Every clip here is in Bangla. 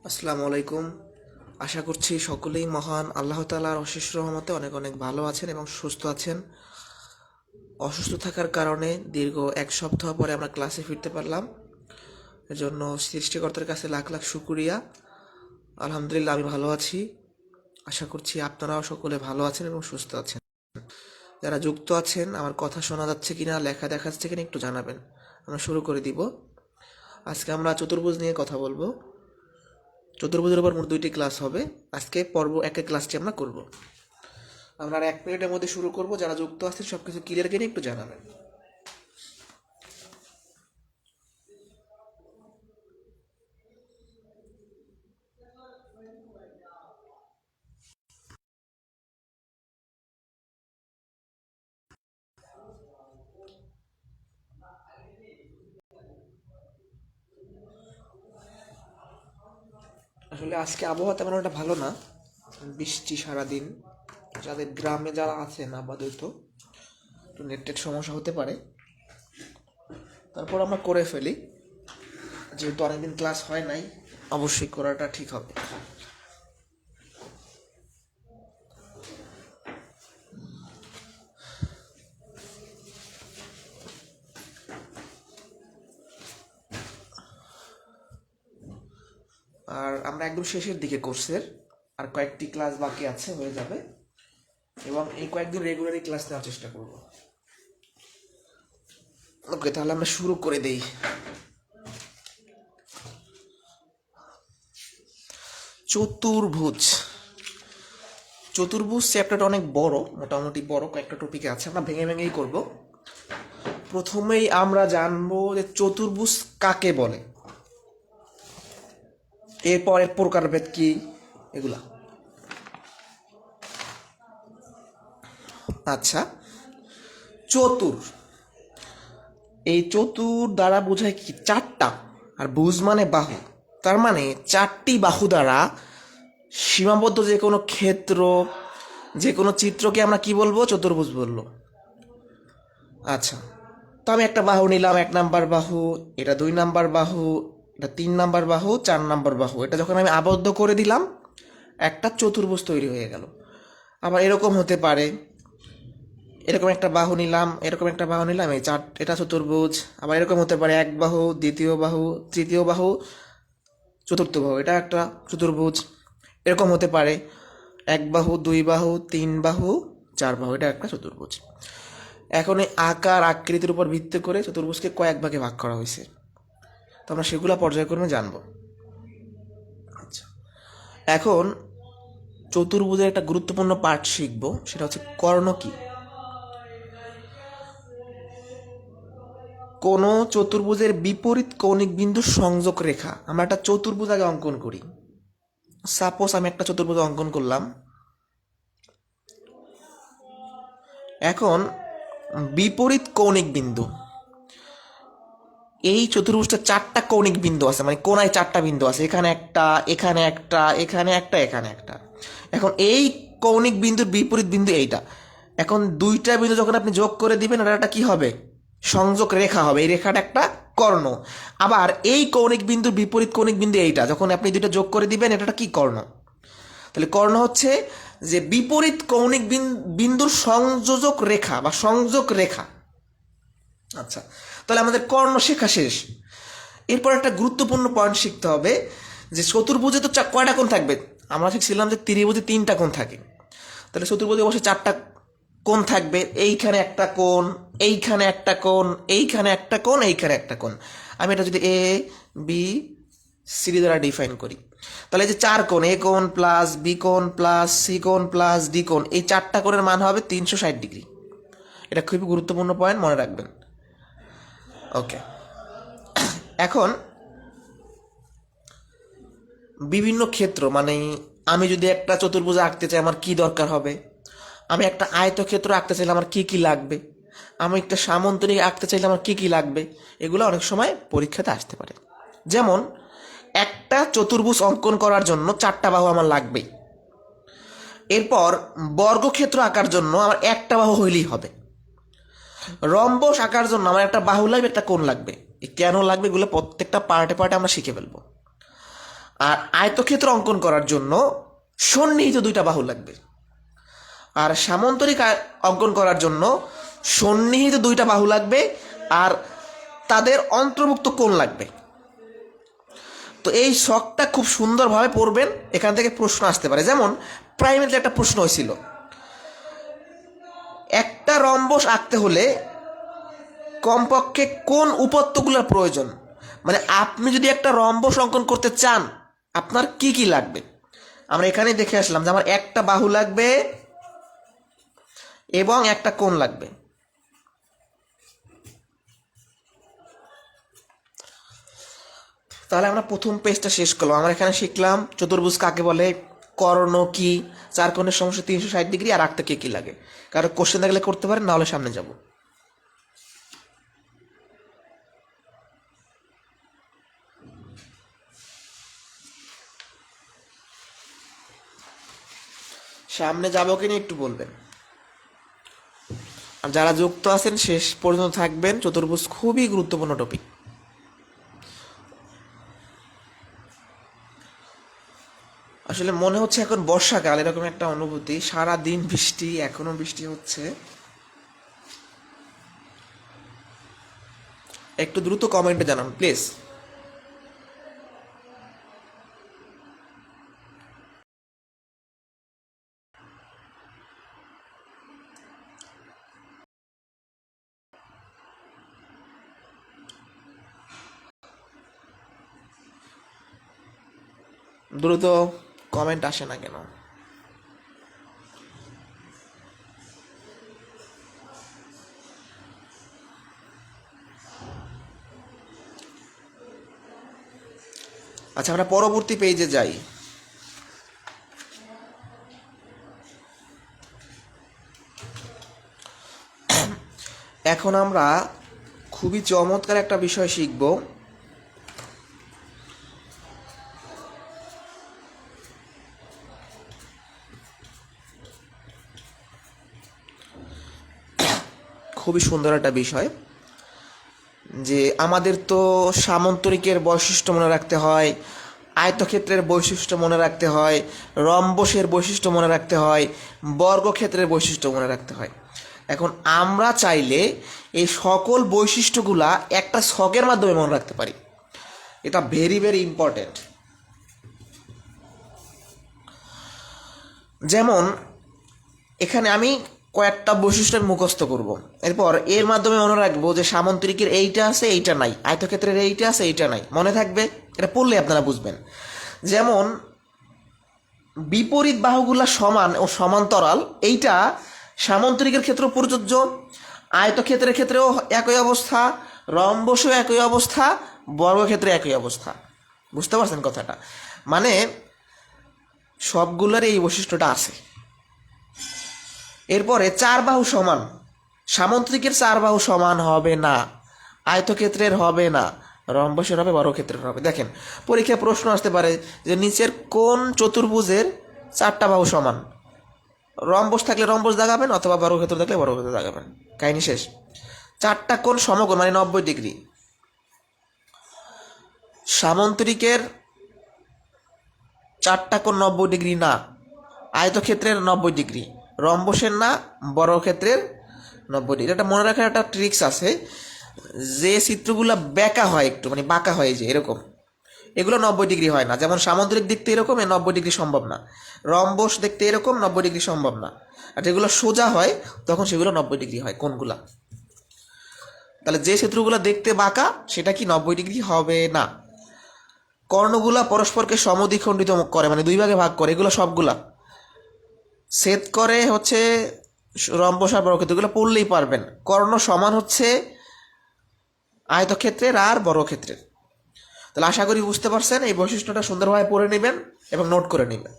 আসসালামু আলাইকুম। আশা করছি সকলেই মহান আল্লাহ তাআলার অশেষ রহমতে অনেক অনেক ভালো আছেন এবং সুস্থ আছেন। অসুস্থ থাকার কারণে দীর্ঘ এক সপ্তাহ পরে আমরা ক্লাসে ফিরতে পারলাম, এজন্য সৃষ্টিকর্তার কাছে লাখ লাখ শুকরিয়া। আলহামদুলিল্লাহ আমি ভালো আছি। আশা করছি আপনারাও সকলে ভালো আছেন এবং সুস্থ আছেন। যারা যুক্ত আছেন, আমার কথা শোনা যাচ্ছে কিনা, লেখা দেখা যাচ্ছে কিনা একটু জানাবেন। আমরা শুরু করে দিব। আজকে আমরা চতুর্ভুজ নিয়ে কথা বলবো। চতুর্ভুজের উপর মোট 2টি ক্লাস হবে। আজকে পর্ব 1-এর ক্লাসটি আমরা করব। আমরা আর 1 মিনিটের মধ্যে শুরু করব। যারা যুক্ত আছেন সব কিছু ক্লিয়ার কিনে একটু জানাবেন। আসলে আজকে আবহাওয়া তেমন একটা ভালো না, বৃষ্টি সারাদিন। যাদের গ্রামে যারা আছেন আপাতত একটু নেটের সমস্যা হতে পারে, তারপর আমরা করে ফেলি। যেহেতু অনেকদিন ক্লাস হয় নাই, অবশ্যই করাটা ঠিক হবে। আর আমরা একদম শেষের দিকে কোর্সের, আর কয়েকটি ক্লাস বাকি আছে, হয়ে যাবে। এবং এই কয়েকদিন রেগুলারই ক্লাস নেওয়ার চেষ্টা করব। ওকে, তাহলে আমরা শুরু করে দেই। চতুর্ভুজ। চতুর্ভুজ চ্যাপ্টারটা অনেক বড়, মোটামুটি বড় কয়েকটা টপিকে আছে, আমরা ভেঙে ভেঙেই করব। প্রথমেই আমরা জানবো যে চতুর্ভুজ কাকে বলে, এরপর এর প্রকারভেদ কি, এগুলা। আচ্ছা, চতুর, এই চতুর দ্বারা বোঝায় কি? 4টা। আর ভুজ মানে বাহু, তার মানে 4টি বাহু দ্বারা সীমাবদ্ধ যে কোনো ক্ষেত্র, যে কোনো চিত্রকে আমরা কি বলবো? চতুর্ভুজ বলবো। আচ্ছা, তো আমি একটা বাহু নিলাম, 1 নাম্বার বাহু, এটা 2 নাম্বার বাহু, এটা 3 নাম্বার বাহু, 4 নাম্বার বাহু। এটা যখন আমি আবদ্ধ করে দিলাম, একটা চতুর্ভুজ তৈরি হয়ে গেল। আবার এরকম হতে পারে, এরকম একটা বাহু নিলাম, এরকম একটা বাহু নিলাম, এই এটা চতুর্ভুজ। আবার এরকম হতে পারে, এক বাহু, দ্বিতীয় বাহু, তৃতীয় বাহু, চতুর্থ বাহু, এটা একটা চতুর্ভুজ। এরকম হতে পারে, এক বাহু, 2 বাহু, 3 বাহু, 4 বাহু, এটা একটা চতুর্ভুজ। এখন এই আকার আকৃতির উপর ভিত্তি করে চতুর্ভুজকে কয়েক ভাগে ভাগ করা হয়েছে, তো আমরা সেগুলো পর্যায়ক্রমে জানবো। আচ্ছা, এখন চতুর্ভুজের একটা গুরুত্বপূর্ণ পার্ট শিখবো, সেটা হচ্ছে কর্ণ কি। কোন চতুর্ভুজের বিপরীত কৌণিক বিন্দু সংযোগ রেখা। আমরা একটা চতুর্ভুজ আগে অঙ্কন করি। সাপোজ আমি একটা চতুর্ভুজ অঙ্কন করলাম। এখন বিপরীত কৌণিক বিন্দু, এই চতুর্ভুজটা 4টা কৌণিক বিন্দু আছে, মানে কোনায় 4টা বিন্দু আছে, এখানে একটা, এখানে একটা, এখানে একটা, এখানে একটা। এখন এই কৌণিক বিন্দুর বিপরীত বিন্দু এইটা। এখন 2টা বিন্দু যখন আপনি যোগ করে দিবেন, এটা একটা কি হবে? সংযোগ রেখা হবে। এই রেখাটা একটা কর্ণ। আবার এই কৌণিক বিন্দুর বিপরীত কৌণিক বিন্দু এইটা, যখন আপনি 2টা যোগ করে দিবেন, এটা কি কর্ণ? তাহলে কর্ণ হচ্ছে যে বিপরীত কৌণিক বিন্দুর সংযোজক রেখা বা সংযোগ রেখা। আচ্ছা, তাহলে আমাদের কর্ণ শেখা শেষ। এরপর একটা গুরুত্বপূর্ণ পয়েন্ট শিখতে হবে, যে চতুর্ভুজে তো কয়টা কোণ থাকবে? আমরা শিখছিলাম যে ত্রিভুজে 3টা কোণ থাকে। তাহলে চতুর্ভুজে অবশ্যই 4টা কোণ থাকবে। এইখানে একটা কোণ, এইখানে একটা কোণ, এইখানে একটা কোণ, এইখানে একটা কোণ। আমি এটা যদি এ বি সি দ্বারা ডিফাইন করি, তাহলে এই যে 4 কোণ, এ কোণ প্লাস বি কোণ প্লাস সি কোণ প্লাস ডি কোণ, এই 4টা কোণের মান হবে 360 ডিগ্রি। এটা খুবই গুরুত্বপূর্ণ পয়েন্ট, মনে রাখবেন। ওকে, এখন বিভিন্ন ক্ষেত্র, মানে আমি যদি একটা চতুর্ভুজ আঁকতে চাই, আমার কি দরকার হবে? আমি একটা আয়তক্ষেত্র আঁকতে চাইলে আমার কি কি লাগবে, আমি একটা সামন্তরিক আঁকতে চাইলে আমার কি কি লাগবে, এগুলো অনেক সময় পরীক্ষাতে আসতে পারে। যেমন একটা চতুর্ভুজ অঙ্কন করার জন্য 4টা বাহু আমার লাগবেই। এরপর বর্গক্ষেত্র আঁকার জন্য আমার একটা বাহু হইলেই হবে। রম্বস আঁকার জন্য আমার একটা বাহু লাগবে, একটা কোণ লাগবে। কেন লাগবে এগুলো প্রত্যেকটা পার্টে পার্টে আমরা শিখে ফেলবো। আর আয়তক্ষেত্র অঙ্কন করার জন্য সন্নিহিত 2টা বাহু লাগবে। আর সামান্তরিক অঙ্কন করার জন্য সন্নিহিত 2টা বাহু লাগবে আর তাদের অন্তর্ভুক্ত কোণ লাগবে। তো এই শখটা খুব সুন্দরভাবে পড়বেন, এখান থেকে প্রশ্ন আসতে পারে। যেমন প্রাইমারিতে একটা প্রশ্ন হয়েছিল, একটা রম্বস আঁকতে হলে কমপক্ষে কোন উপাত্তগুলোর প্রয়োজন, মানে আপনি যদি একটা রম্বস অঙ্কন করতে চান আপনার কি কি লাগবে। আমরা এখানে দেখে আসলাম যে আমার একটা বাহু লাগবে এবং একটা কোণ লাগবে। তাহলে আমরা প্রথম পেজটা শেষ করলাম। আমরা এখানে শিখলাম চতুর্ভুজ কাকে বলে, কর্ণ কি, 4 কোণের সমস্যা 360 ডিগ্রি, আর আঁকতে কি কি লাগে। কারো কোশ্চেন থাকলে করতে পারেন, নাহলে সামনে যাব। সামনে যাবো কিনা একটু বলবেন। আর যারা যুক্ত আছেন শেষ পর্যন্ত থাকবেন, চতুর্ভুজ খুবই গুরুত্বপূর্ণ টপিক। আসলে মনে হচ্ছে এখন বর্ষাকাল, এরকম একটা অনুভূতি। সারা দিন বৃষ্টি, এখনো বৃষ্টি হচ্ছে। একটু দ্রুত কমেন্টে জানান প্লিজ। দ্রুত কমেন্ট আসে না কেন? আচ্ছা, আমরা পরবর্তী পেজে যাই। এখন আমরা খুবই চমৎকার একটা বিষয় শিখব। খুবই সুন্দর একটা বিষয়, যে আমাদের তো সামান্তরিকের বৈশিষ্ট্য মনে রাখতে হয়, আয়তক্ষেত্রের বৈশিষ্ট্য মনে রাখতে হয়, রম্বসের বৈশিষ্ট্য মনে রাখতে হয়, বর্গক্ষেত্রের বৈশিষ্ট্য মনে রাখতে হয়। এখন আমরা চাইলে এই সকল বৈশিষ্ট্যগুলা একটা ছকের মাধ্যমে মনে রাখতে পারি। এটা ভেরি ভেরি ইম্পর্টেন্ট। যেমন এখানে আমি কয়েকটা বৈশিষ্ট্য মুখস্থ করব, এরপর এর মাধ্যমে মনে রাখবো যে সামান্তরিকের এইটা আছে এইটা নাই, আয়তক্ষেত্রের এইটা আছে এইটা নাই, মনে থাকবে। এটা পড়লে আপনারা বুঝবেন। যেমন বিপরীত বাহুগুলা সমান ও সমান্তরাল, এইটা সামান্তরিকের ক্ষেত্রে প্রযোজ্য, আয়তক্ষেত্রের ক্ষেত্রেও একই অবস্থা, রম্বসও একই অবস্থা, বর্গক্ষেত্রে একই অবস্থা। বুঝতে পারছেন কথাটা? মানে সবগুলোর এই বৈশিষ্ট্যটা আছে। এরপরে 4 বাহু সমান, সামান্তরিকের 4 বাহু সমান হবে না, আয়তক্ষেত্রের হবে না, রম্বসের হবে, বর্গক্ষেত্রের হবে। দেখেন পরীক্ষায় প্রশ্ন আসতে পারে যে নিচের কোন চতুর্ভুজের 4টা বাহু সমান। রম্বস থাকলে রম্বস দাগাবেন, অথবা বর্গক্ষেত্র থাকলে বর্গক্ষেত্র দাগাবেন, কাহিনী শেষ। 4টা কোণ সমকোণ মানে 90 ডিগ্রি। সামান্তরিকের 4টা কোণ 90 ডিগ্রি না, আয়তক্ষেত্রের 90 ডিগ্রি, রম্বসের না, বর্গক্ষেত্রের 90 ডিগ্রি। এটা মনে রাখার একটা ট্রিক্স আছে, যে চিত্রগুলো বেঁকা হয় একটু মানে বাঁকা হয় যে এরকম, এগুলো 90 ডিগ্রি হয় না। যেমন সামান্তরিক দেখতে এরকম, 90 ডিগ্রি সম্ভব না। রম্বস দেখতে এরকম, 90 ডিগ্রি সম্ভব না। আর যেগুলো সোজা হয় তখন সেগুলো 90 ডিগ্রি হয়। কোনগুলা? তাহলে যে চিত্রগুলো দেখতে বাঁকা সেটা কি 90 ডিগ্রি হবে না। কর্ণগুলা পরস্পরকে সমদ্বিখণ্ডিত করে, মানে 2 ভাগে ভাগ করে, এগুলো সবগুলা ছেদ করে হচ্ছে রম্বস আর বর্গক্ষেত্র, এগুলো পড়লেই পারবেন। কর্ণ সমান হচ্ছে আয়তক্ষেত্রের আর বর্গক্ষেত্রের। তাহলে আশা করি বুঝতে পারছেন। এই বৈশিষ্ট্যটা সুন্দরভাবে পড়ে নেবেন এবং নোট করে নেবেন।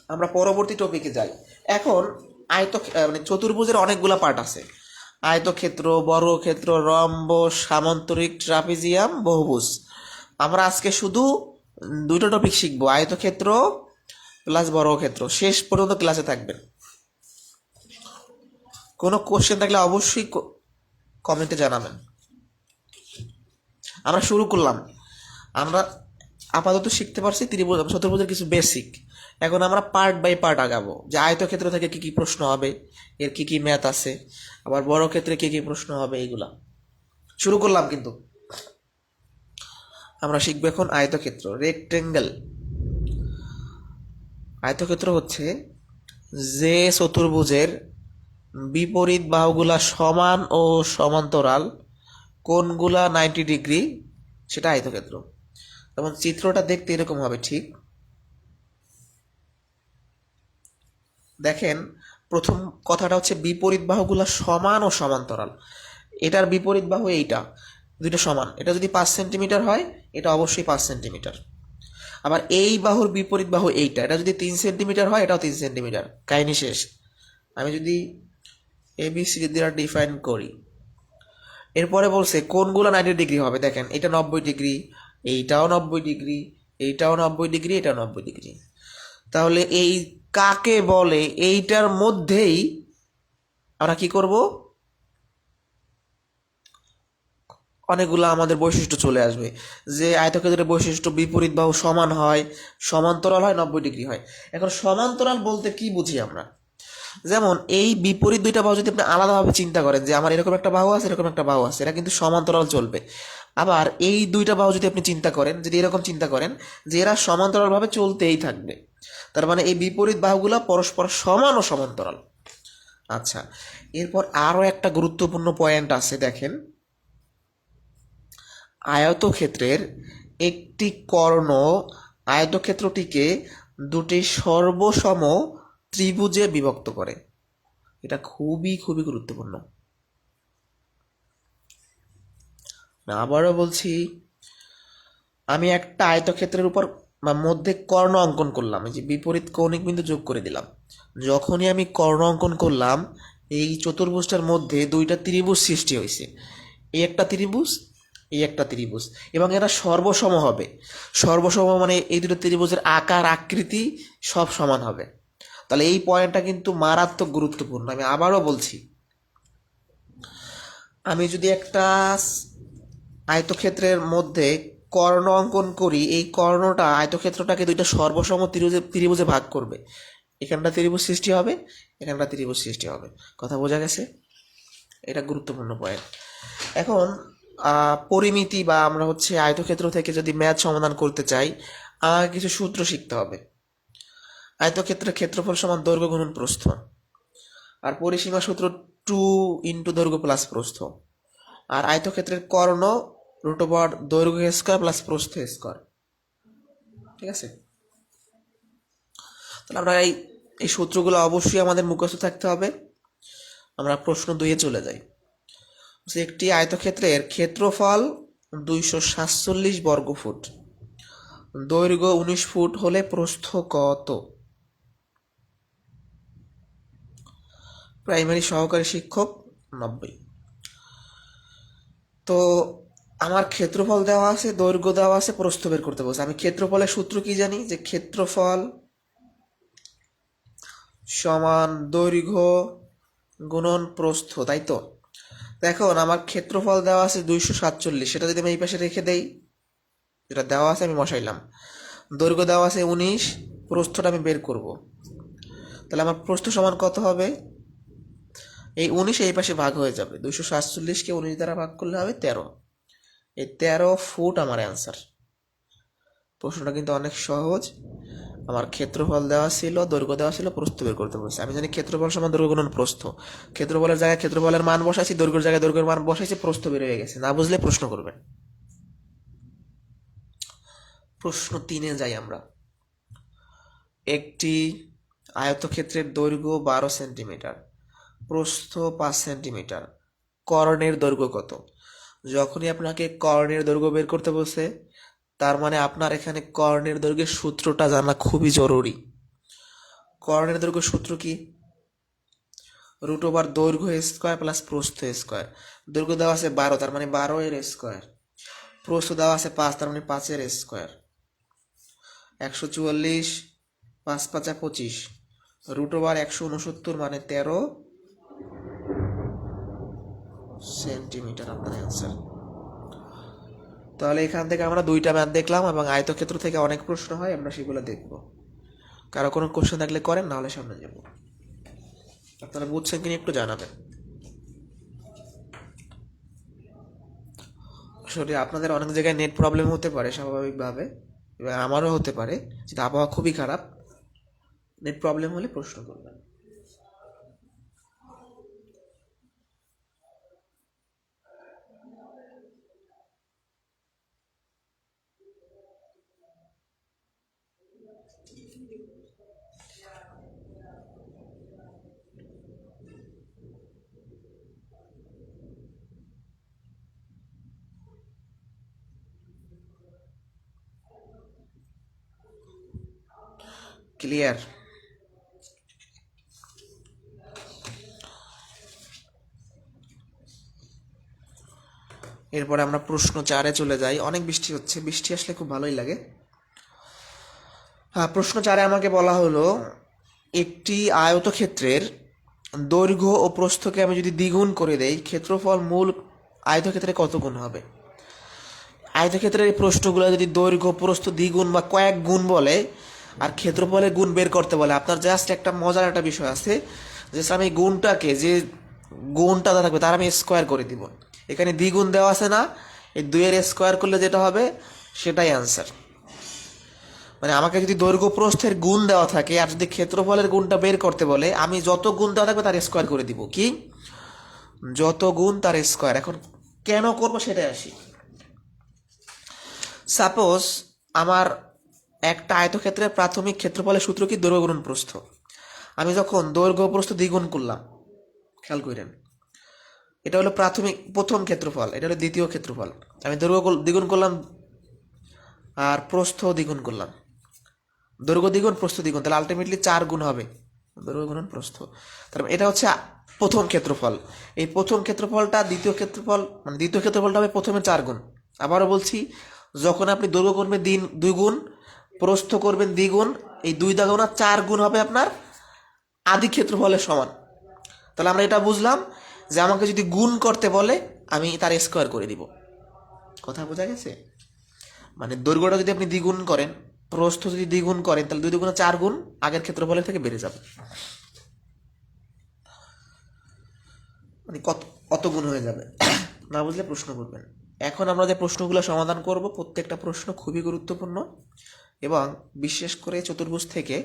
আমরা পরবর্তী টপিকে যাই। এখন মানে চতুর্ভুজের অনেকগুলা পার্ট আছে। আয়তক্ষেত্র, বর্গক্ষেত্র, রম্বস, সামান্তরিক, ট্রাপিজিয়াম, বহুভুজ। আমরা আজকে শুধু দুটো টপিক শিখবো, আয়তক্ষেত্র প্লাস বর্গক্ষেত্র। শেষ পর্যন্ত ক্লাসে থাকবেন। কোনো কোশ্চেন থাকলে অবশ্যই কমেন্টে জানাবেন। আমরা শুরু করলাম। আমরা আপাতত শিখতে পারছি ত্রিভুজ চতুর্ভুজের কিছু বেসিক। এখন আমরা পার্ট বাই পার্ট আগাবো, যে আয়তক্ষেত্র থেকে কি কি প্রশ্ন হবে, এর কি কি ম্যাথ আছে, আবার বড় ক্ষেত্রে কি কি প্রশ্ন হবে, এইগুলা শুরু করলাম। কিন্তু আমরা শিখবো এখন আয়তক্ষেত্র, রেক্টেঙ্গেল। আয়তক্ষেত্র হচ্ছে যে চতুর্ভুজের বিপরীত বাহুগুলা সমান ও সমান্তরাল, কোণগুলা 90 ডিগ্রি, সেটা আয়তক্ষেত্র। যেমন চিত্রটা দেখতে এরকম হবে, ঠিক দেখেন। প্রথম কথাটা হচ্ছে বিপরীত বাহুগুলা সমান ও সমান্তরাল। এটার বিপরীত বাহু এইটা, দুইটা সমান। এটা যদি 5 সেন্টিমিটার হয়, এটা অবশ্যই 5 সেন্টিমিটার। আবার এই বাহুর বিপরীত বাহু এইটা, এটা যদি 3 সেন্টিমিটার হয়, এটাও 3 সেন্টিমিটার। কাহিনী শেষ। আমি যদি এবিসি দ্বারা ডিফাইন করি, এরপরে বলছে কোণগুলো 90 ডিগ্রি হবে। দেখেন এটা 90 ডিগ্রি, এইটাও 90 ডিগ্রি, এইটাও 90 ডিগ্রি, এটাও 90 ডিগ্রি। তাহলে এই কাকে বলে? এইটার মধ্যেই আমরা কি করব, অনেকগুলো আমাদের বৈশিষ্ট্য চলে আসবে। যে আয়তক্ষেত্রের বৈশিষ্ট্য বিপরীত বাহু সমান হয়, সমান্তরাল হয়, 90 ডিগ্রি হয়। এখন সমান্তরাল বলতে কি বুঝি আমরা? যেমন এই বিপরীত দুইটা বাহু যদি আপনি আলাদাভাবে চিন্তা করেন, যে আমার এরকম একটা বাহু আছে, এরকম একটা বাহু আছে, এটা কিন্তু সমান্তরাল চলবে। আবার এই দুইটা বাহু যদি আপনি চিন্তা করেন, যদি এরকম চিন্তা করেন যে এরা সমান্তরালভাবে চলতেই থাকবে, তার মানে এই বিপরীত বাহুগুলো পরস্পর সমান ও সমান্তরাল। আচ্ছা, এরপর আরও একটা গুরুত্বপূর্ণ পয়েন্ট আছে। দেখেন, আয়তক্ষেত্রের একটি কর্ণ আয়তক্ষেত্রটিকে দুটি সর্বসম ত্রিভুজে বিভক্ত করে। এটা খুবই খুবই গুরুত্বপূর্ণ। আবারও বলছি, আমি একটা আয়তক্ষেত্রের উপর মধ্যে কর্ণ অঙ্কন করলাম, এই যে বিপরীত কৌণিক বিন্দু যোগ করে দিলাম। যখনই আমি কর্ণ অঙ্কন করলাম, এই চতুর্ভুজটার মধ্যে দুইটা ত্রিভুজ সৃষ্টি হয়েছে। এই একটা ত্রিভুজ, এই একটা ত্রিভুজ, এবং এরা সর্বসম হবে। সর্বসম মানে এই দুটো ত্রিভুজের আকার আকৃতি সব সমান হবে। তাহলে এই পয়েন্টটা কিন্তু মারাত্মক গুরুত্বপূর্ণ। আমি আবারও বলছি, আমি যদি একটা আয়তক্ষেত্রের মধ্যে কর্ণ অঙ্কন করি, এই কর্ণটা আয়তক্ষেত্রটাকে দুইটা সর্বসম ত্রিভুজে ভাগ করবে। এখানটা ত্রিভুজ সৃষ্টি হবে, এখানটা ত্রিভুজ সৃষ্টি হবে। কথা বোঝা গেছে? এটা গুরুত্বপূর্ণ পয়েন্ট। এখন পরিমিতি বা আমরা হচ্ছে আয়তক্ষেত্র থেকে যদি ম্যাথ সমাধান করতে চাই, আমাকে কিছু সূত্র শিখতে হবে। আয়তক্ষেত্রের ক্ষেত্রফল সমান দৈর্ঘ্য গুণন প্রস্থ, আর পরিসীমা সূত্র 2 ইন্টু দৈর্ঘ্য প্লাস প্রস্থ। আর আয়তক্ষেত্রের কর্ণ √, দৈর্ঘ্য স্কয়ার প্লাস প্রস্থ স্কয়ার। ঠিক আছে? তাহলে আমরা এই সূত্রগুলো অবশ্যই আমাদের মুখস্থ থাকতে হবে। আমরা প্রশ্ন 2-এ চলে যাই। যে একটি আয়তক্ষেত্রের ক্ষেত্রফল 247 বর্গফুট, দৈর্ঘ্য 19 ফুট হলে প্রস্থ কত? প্রাইমারি সহকারী শিক্ষক 90। তো আমার ক্ষেত্রফল দেওয়া আছে, দৈর্ঘ্য দেওয়া আছে, প্রস্থ বের করতে বলছে। আমি ক্ষেত্রফলের সূত্র কি জানি? যে ক্ষেত্রফল সমান দৈর্ঘ্য গুণন প্রস্থ, তাই তো? দেখুন, আমার ক্ষেত্রফল দেওয়া আছে 247, সেটা যদি আমি এই পাশে রেখে দেই, যেটা দেওয়া আছে আমি বসাইলাম। দৈর্ঘ্য দেওয়া আছে 19, প্রস্থটা আমি বের করব। তাহলে আমার প্রস্থ সমান কত হবে? এই 19 এই পাশে ভাগ হয়ে যাবে, 247কে 19 দ্বারা ভাগ করলে হবে 13। এই 13 ফুট আমার অ্যান্সার। প্রশ্নটা কিন্তু অনেক সহজ। আমার ক্ষেত্রফল দেওয়া ছিল, দৈর্ঘ্য দেওয়া ছিল, প্রস্থ বের করতে বলছে। আমি জানি ক্ষেত্রফল সমান দৈর্ঘ্য গুণন প্রস্থ। ক্ষেত্রফলের জায়গায় ক্ষেত্রফলের মান বসাইছি, দৈর্ঘ্যের জায়গায় দৈর্ঘ্যের মান বসাইছি, প্রস্থ বের হয়ে গেছে। না বুঝলে প্রশ্ন করবেন। প্রশ্ন 3-এ যাই আমরা। একটি আয়তক্ষেত্রের দৈর্ঘ্য 12 সেন্টিমিটার, প্রস্থ 5 সেন্টিমিটার, কর্ণের দৈর্ঘ্য কত? যখনই আপনাকে কর্ণের দৈর্ঘ্য বের করতে বলছে, তার মানে আপনার এখানে কর্ণের দৈর্ঘ্যের সূত্রটা জানা খুবই জরুরি। কর্ণের দৈর্ঘ্য সূত্র কি? রুট ওভার দৈর্ঘ্য স্কোয়ার প্লাস প্রস্থ স্কোয়ার। দৈর্ঘ্য দেওয়া আছে 12, তার মানে 12 এর স্কোয়ার। প্রস্থ দেওয়া আছে 5, তার মানে 5 এর স্কোয়ার। 144, 5 5 25, রুট ওভার 169 মানে 13 সেন্টিমিটার আপনার অ্যান্সার। তাহলে এখান থেকে আমরা দুইটা ম্যাথ দেখলাম এবং আয়তক্ষেত্র থেকে অনেক প্রশ্ন হয়, আমরা সেগুলো দেখব। কারো কোনো কোশ্চেন থাকলে করেন, নাহলে সামনে যাব। আপনারা বুঝছেন কিনা একটু জানাবেন। আসলে আপনাদের অনেক জায়গায় নেট প্রবলেম হতে পারে স্বাভাবিকভাবে, এবার আমারও হতে পারে, যেটা আবহাওয়া খুবই খারাপ। নেট প্রবলেম হলে প্রশ্ন করবেন। ক্লিয়ার? এরপরে আমরা প্রশ্ন 4-এ চলে যাই। অনেক বৃষ্টি হচ্ছে, বৃষ্টি আসলে খুব ভালোই লাগে। হ্যাঁ, প্রশ্ন 4-এ আমাকে বলা হলো একটি আয়তক্ষেত্রের দৈর্ঘ্য ও প্রস্থকে আমি যদি দ্বিগুণ করে দেই, ক্ষেত্রফল মূল আয়তক্ষেত্রে কত গুণ হবে? আয়তক্ষেত্রের এই প্রশ্নগুলো যদি দৈর্ঘ্য প্রস্থ দ্বিগুণ বা কয়েক গুণ বলে আর ক্ষেত্রফলের গুণ বের করতে বলে, আপনার জাস্ট একটা মজার একটা বিষয় আছে, যে আমি গুণটাকে, যে গুণটা থাকবে তার আমি স্কোয়ার করে দিব। এখানে দ্বিগুণ দেওয়া আছে না, এই 2-এর স্কোয়ার করলে যেটা হবে সেটাই অ্যান্সার। মানে আমাকে যদি দৈর্ঘ্য প্রস্থের গুণ দেওয়া থাকে আর যদি ক্ষেত্রফলের গুণটা বের করতে বলে, আমি যত গুণ দেওয়া থাকবে তার স্কোয়ার করে দিব। কি? যত গুণ তার স্কোয়ার। এখন কেন করব সেটাই আসি। সাপোজ আমার একটা আয়তক্ষেত্রের প্রাথমিক ক্ষেত্রফলের সূত্র কি? দৈর্ঘ্য গুণন প্রস্থ। আমি যখন দৈর্ঘ্য প্রস্থ দ্বিগুণ করলাম, খেয়াল করেন, এটা হলো প্রথম ক্ষেত্রফল, এটা হলো দ্বিতীয় ক্ষেত্রফল। আমি দৈর্ঘ্য দ্বিগুণ করলাম আর প্রস্থ দ্বিগুণ করলাম, দৈর্ঘ্য দ্বিগুণ প্রস্থ দ্বিগুণ, তাহলে আলটিমেটলি 4 গুণ হবে দৈর্ঘ্য গুণন প্রস্থ। তার এটা হচ্ছে প্রথম ক্ষেত্রফল। এই প্রথম ক্ষেত্রফলটা দ্বিতীয় ক্ষেত্রফল, মানে দ্বিতীয় ক্ষেত্রফলটা হবে প্রথমে 4 গুণ। আবারও বলছি, যখন আপনি দৈর্ঘ্য করবেন 2 গুণ, প্রস্থ করবেন দ্বিগুণ, এই 2 দ্বিগুণ 4 গুণ হবে আপনার আদি ক্ষেত্রফলের সমান। তাহলে আমরা এটা বুঝলাম যে আমাকে যদি গুণ করতে বলে আমি তার স্কোয়ার করে দিব। কথা বোঝা গেছে? মানে দৈর্ঘ্যটা যদি আপনি দ্বিগুণ করেন, প্রস্থ যদি দ্বিগুণ করেন, তাহলে 2 দুগুণে 4 গুণ আগের ক্ষেত্রফলের থেকে বেড়ে যাবে, মানে কত গুণ হয়ে যাবে। না বুঝলে প্রশ্ন করবেন। এখন আমরা যে প্রশ্নগুলো সমাধান করব, প্রত্যেকটা প্রশ্ন খুবই গুরুত্বপূর্ণ এবং বিশেষ করে চতুর্ভুজ থেকে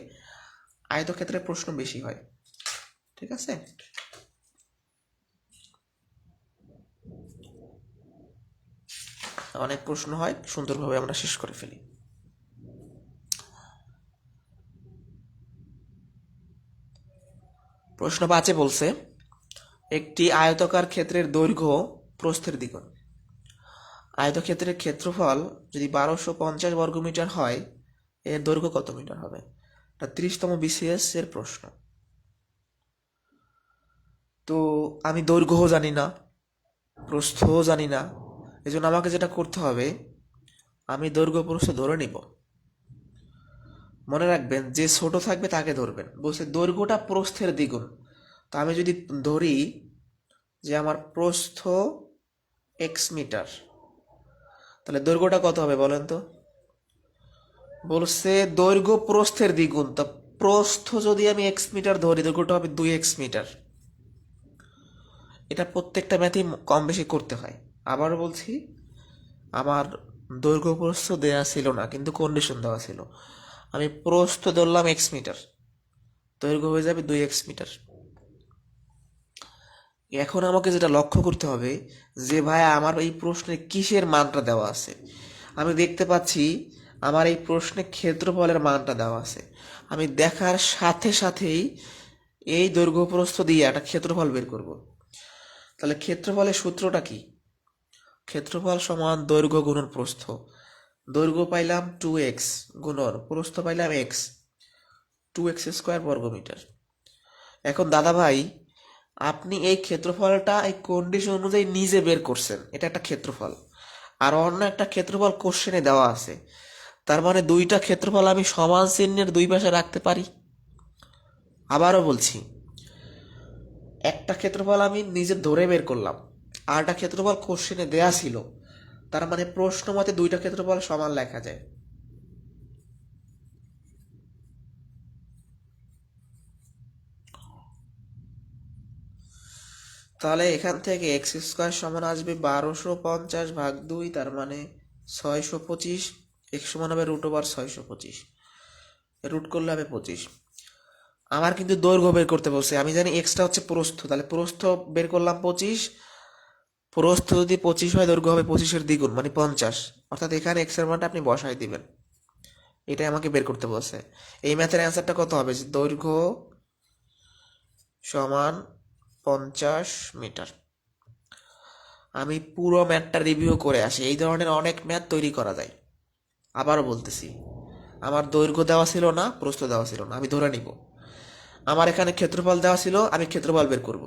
আয়তক্ষেত্রের প্রশ্ন বেশি হয়। ঠিক আছে? অনেক প্রশ্ন হয়, সুন্দরভাবে আমরা শেষ করে ফেলি। প্রশ্ন 5-এ বলছে একটি আয়তকার ক্ষেত্রের দৈর্ঘ্য প্রস্থের দ্বিগুণ। আয়তক্ষেত্রের ক্ষেত্রফল যদি 1250 বর্গমিটার হয়, এর দৈর্ঘ্য কত মিটার হবে? এটা 30তম বিসিএস এর প্রশ্ন। তো আমি দৈর্ঘ্যও জানি না, প্রস্থও জানি না, এজন্য আমাকে যেটা করতে হবে, আমি দৈর্ঘ্য প্রস্থ ধরে নিব। মনে রাখবেন, যে ছোট থাকবে তাকে ধরবেন। বলছে দৈর্ঘ্যটা প্রস্থের দ্বিগুণ। তো আমি যদি ধরি যে আমার প্রস্থ এক্স মিটার, তাহলে দৈর্ঘ্যটা কত হবে বলেন তো? বলছে দৈর্ঘ্য প্রস্থের দ্বিগুণ, তো প্রস্থ যদি আমি এক্স মিটার ধরি, দৈর্ঘ্যটা হবে 2x মিটার। এটা প্রত্যেকটা ম্যাথেই কম বেশি করতে হয়। আবারও বলছি, আমার দৈর্ঘ্য প্রস্থ দেওয়া ছিল না, কিন্তু কন্ডিশন দেওয়া ছিল। আমি প্রস্থ ধরলাম এক্স মিটার, দৈর্ঘ্য হয়ে যাবে 2x মিটার। এখন আমাকে যেটা লক্ষ্য করতে হবে যে ভাই আমার এই প্রশ্নে কিসের মানটা দেওয়া আছে। আমি দেখতে পাচ্ছি আমার এই প্রশ্নে ক্ষেত্রফলের মানটা দেওয়া আছে। আমি দেখার সাথে সাথেই এই দৈর্ঘ্য প্রস্থ দিয়ে একটা ক্ষেত্রফল বের করব। তাহলে ক্ষেত্রফলের সূত্রটা কি? ক্ষেত্রফল সমান দৈর্ঘ্য গুণন প্রস্থ। দৈর্ঘ্য পাইলাম 2x গুণন প্রস্থ পাইলাম x, 2x² বর্গমিটার। এখন দাদা ভাই, আপনি এই ক্ষেত্রফলটা এই কন্ডিশন অনুযায়ী নিজে বের করছেন, এটা একটা ক্ষেত্রফল, আর অন্য একটা ক্ষেত্রফল কোশ্চেনে দেওয়া আছে। তার মানে দুইটা ক্ষেত্রফল আমি সমান চিহ্নের দুই পাশে রাখতে পারি। আবারও বলছি, একটা ক্ষেত্রফল আমি নিজে ধরে বের করলাম, আর একটা ক্ষেত্রফল কোশ্চেনে দেয়া ছিল, তার মানে প্রশ্ন মতে দুইটা ক্ষেত্রফল সমান লেখা যায়। তাহলে এখান থেকে x² সমান আসবে 1250/2, তার মানে 625। x সমান হবে √625, রুট করলে হবে 25। আমার কিন্তু দৈর্ঘ্য বের করতে বলছে, আমি জানি এক্সটা হচ্ছে প্রস্থ, তাহলে প্রস্থ বের করলাম 25। প্রস্থ যদি 25 হয়, দৈর্ঘ্য হবে 25-এর দ্বিগুণ মানে 50, অর্থাৎ এখানে এক্স এর মানটা আপনি বসাই দিবেন। এটাই আমাকে বের করতে বলছে। এই ম্যাথের অ্যান্সারটা কত হবে? দৈর্ঘ্য সমান 50 মিটার। আমি পুরো ম্যাথটা রিভিউ করে আসি, এই ধরনের অনেক ম্যাথ তৈরি করা যায়। আবারও বলতেছি, আমার দৈর্ঘ্য দেওয়া ছিল না, প্রস্থ দেওয়া ছিল না, আমি ধরে নিব। আমার এখানে ক্ষেত্রফল দেওয়া ছিল, আমি ক্ষেত্রফল বের করব।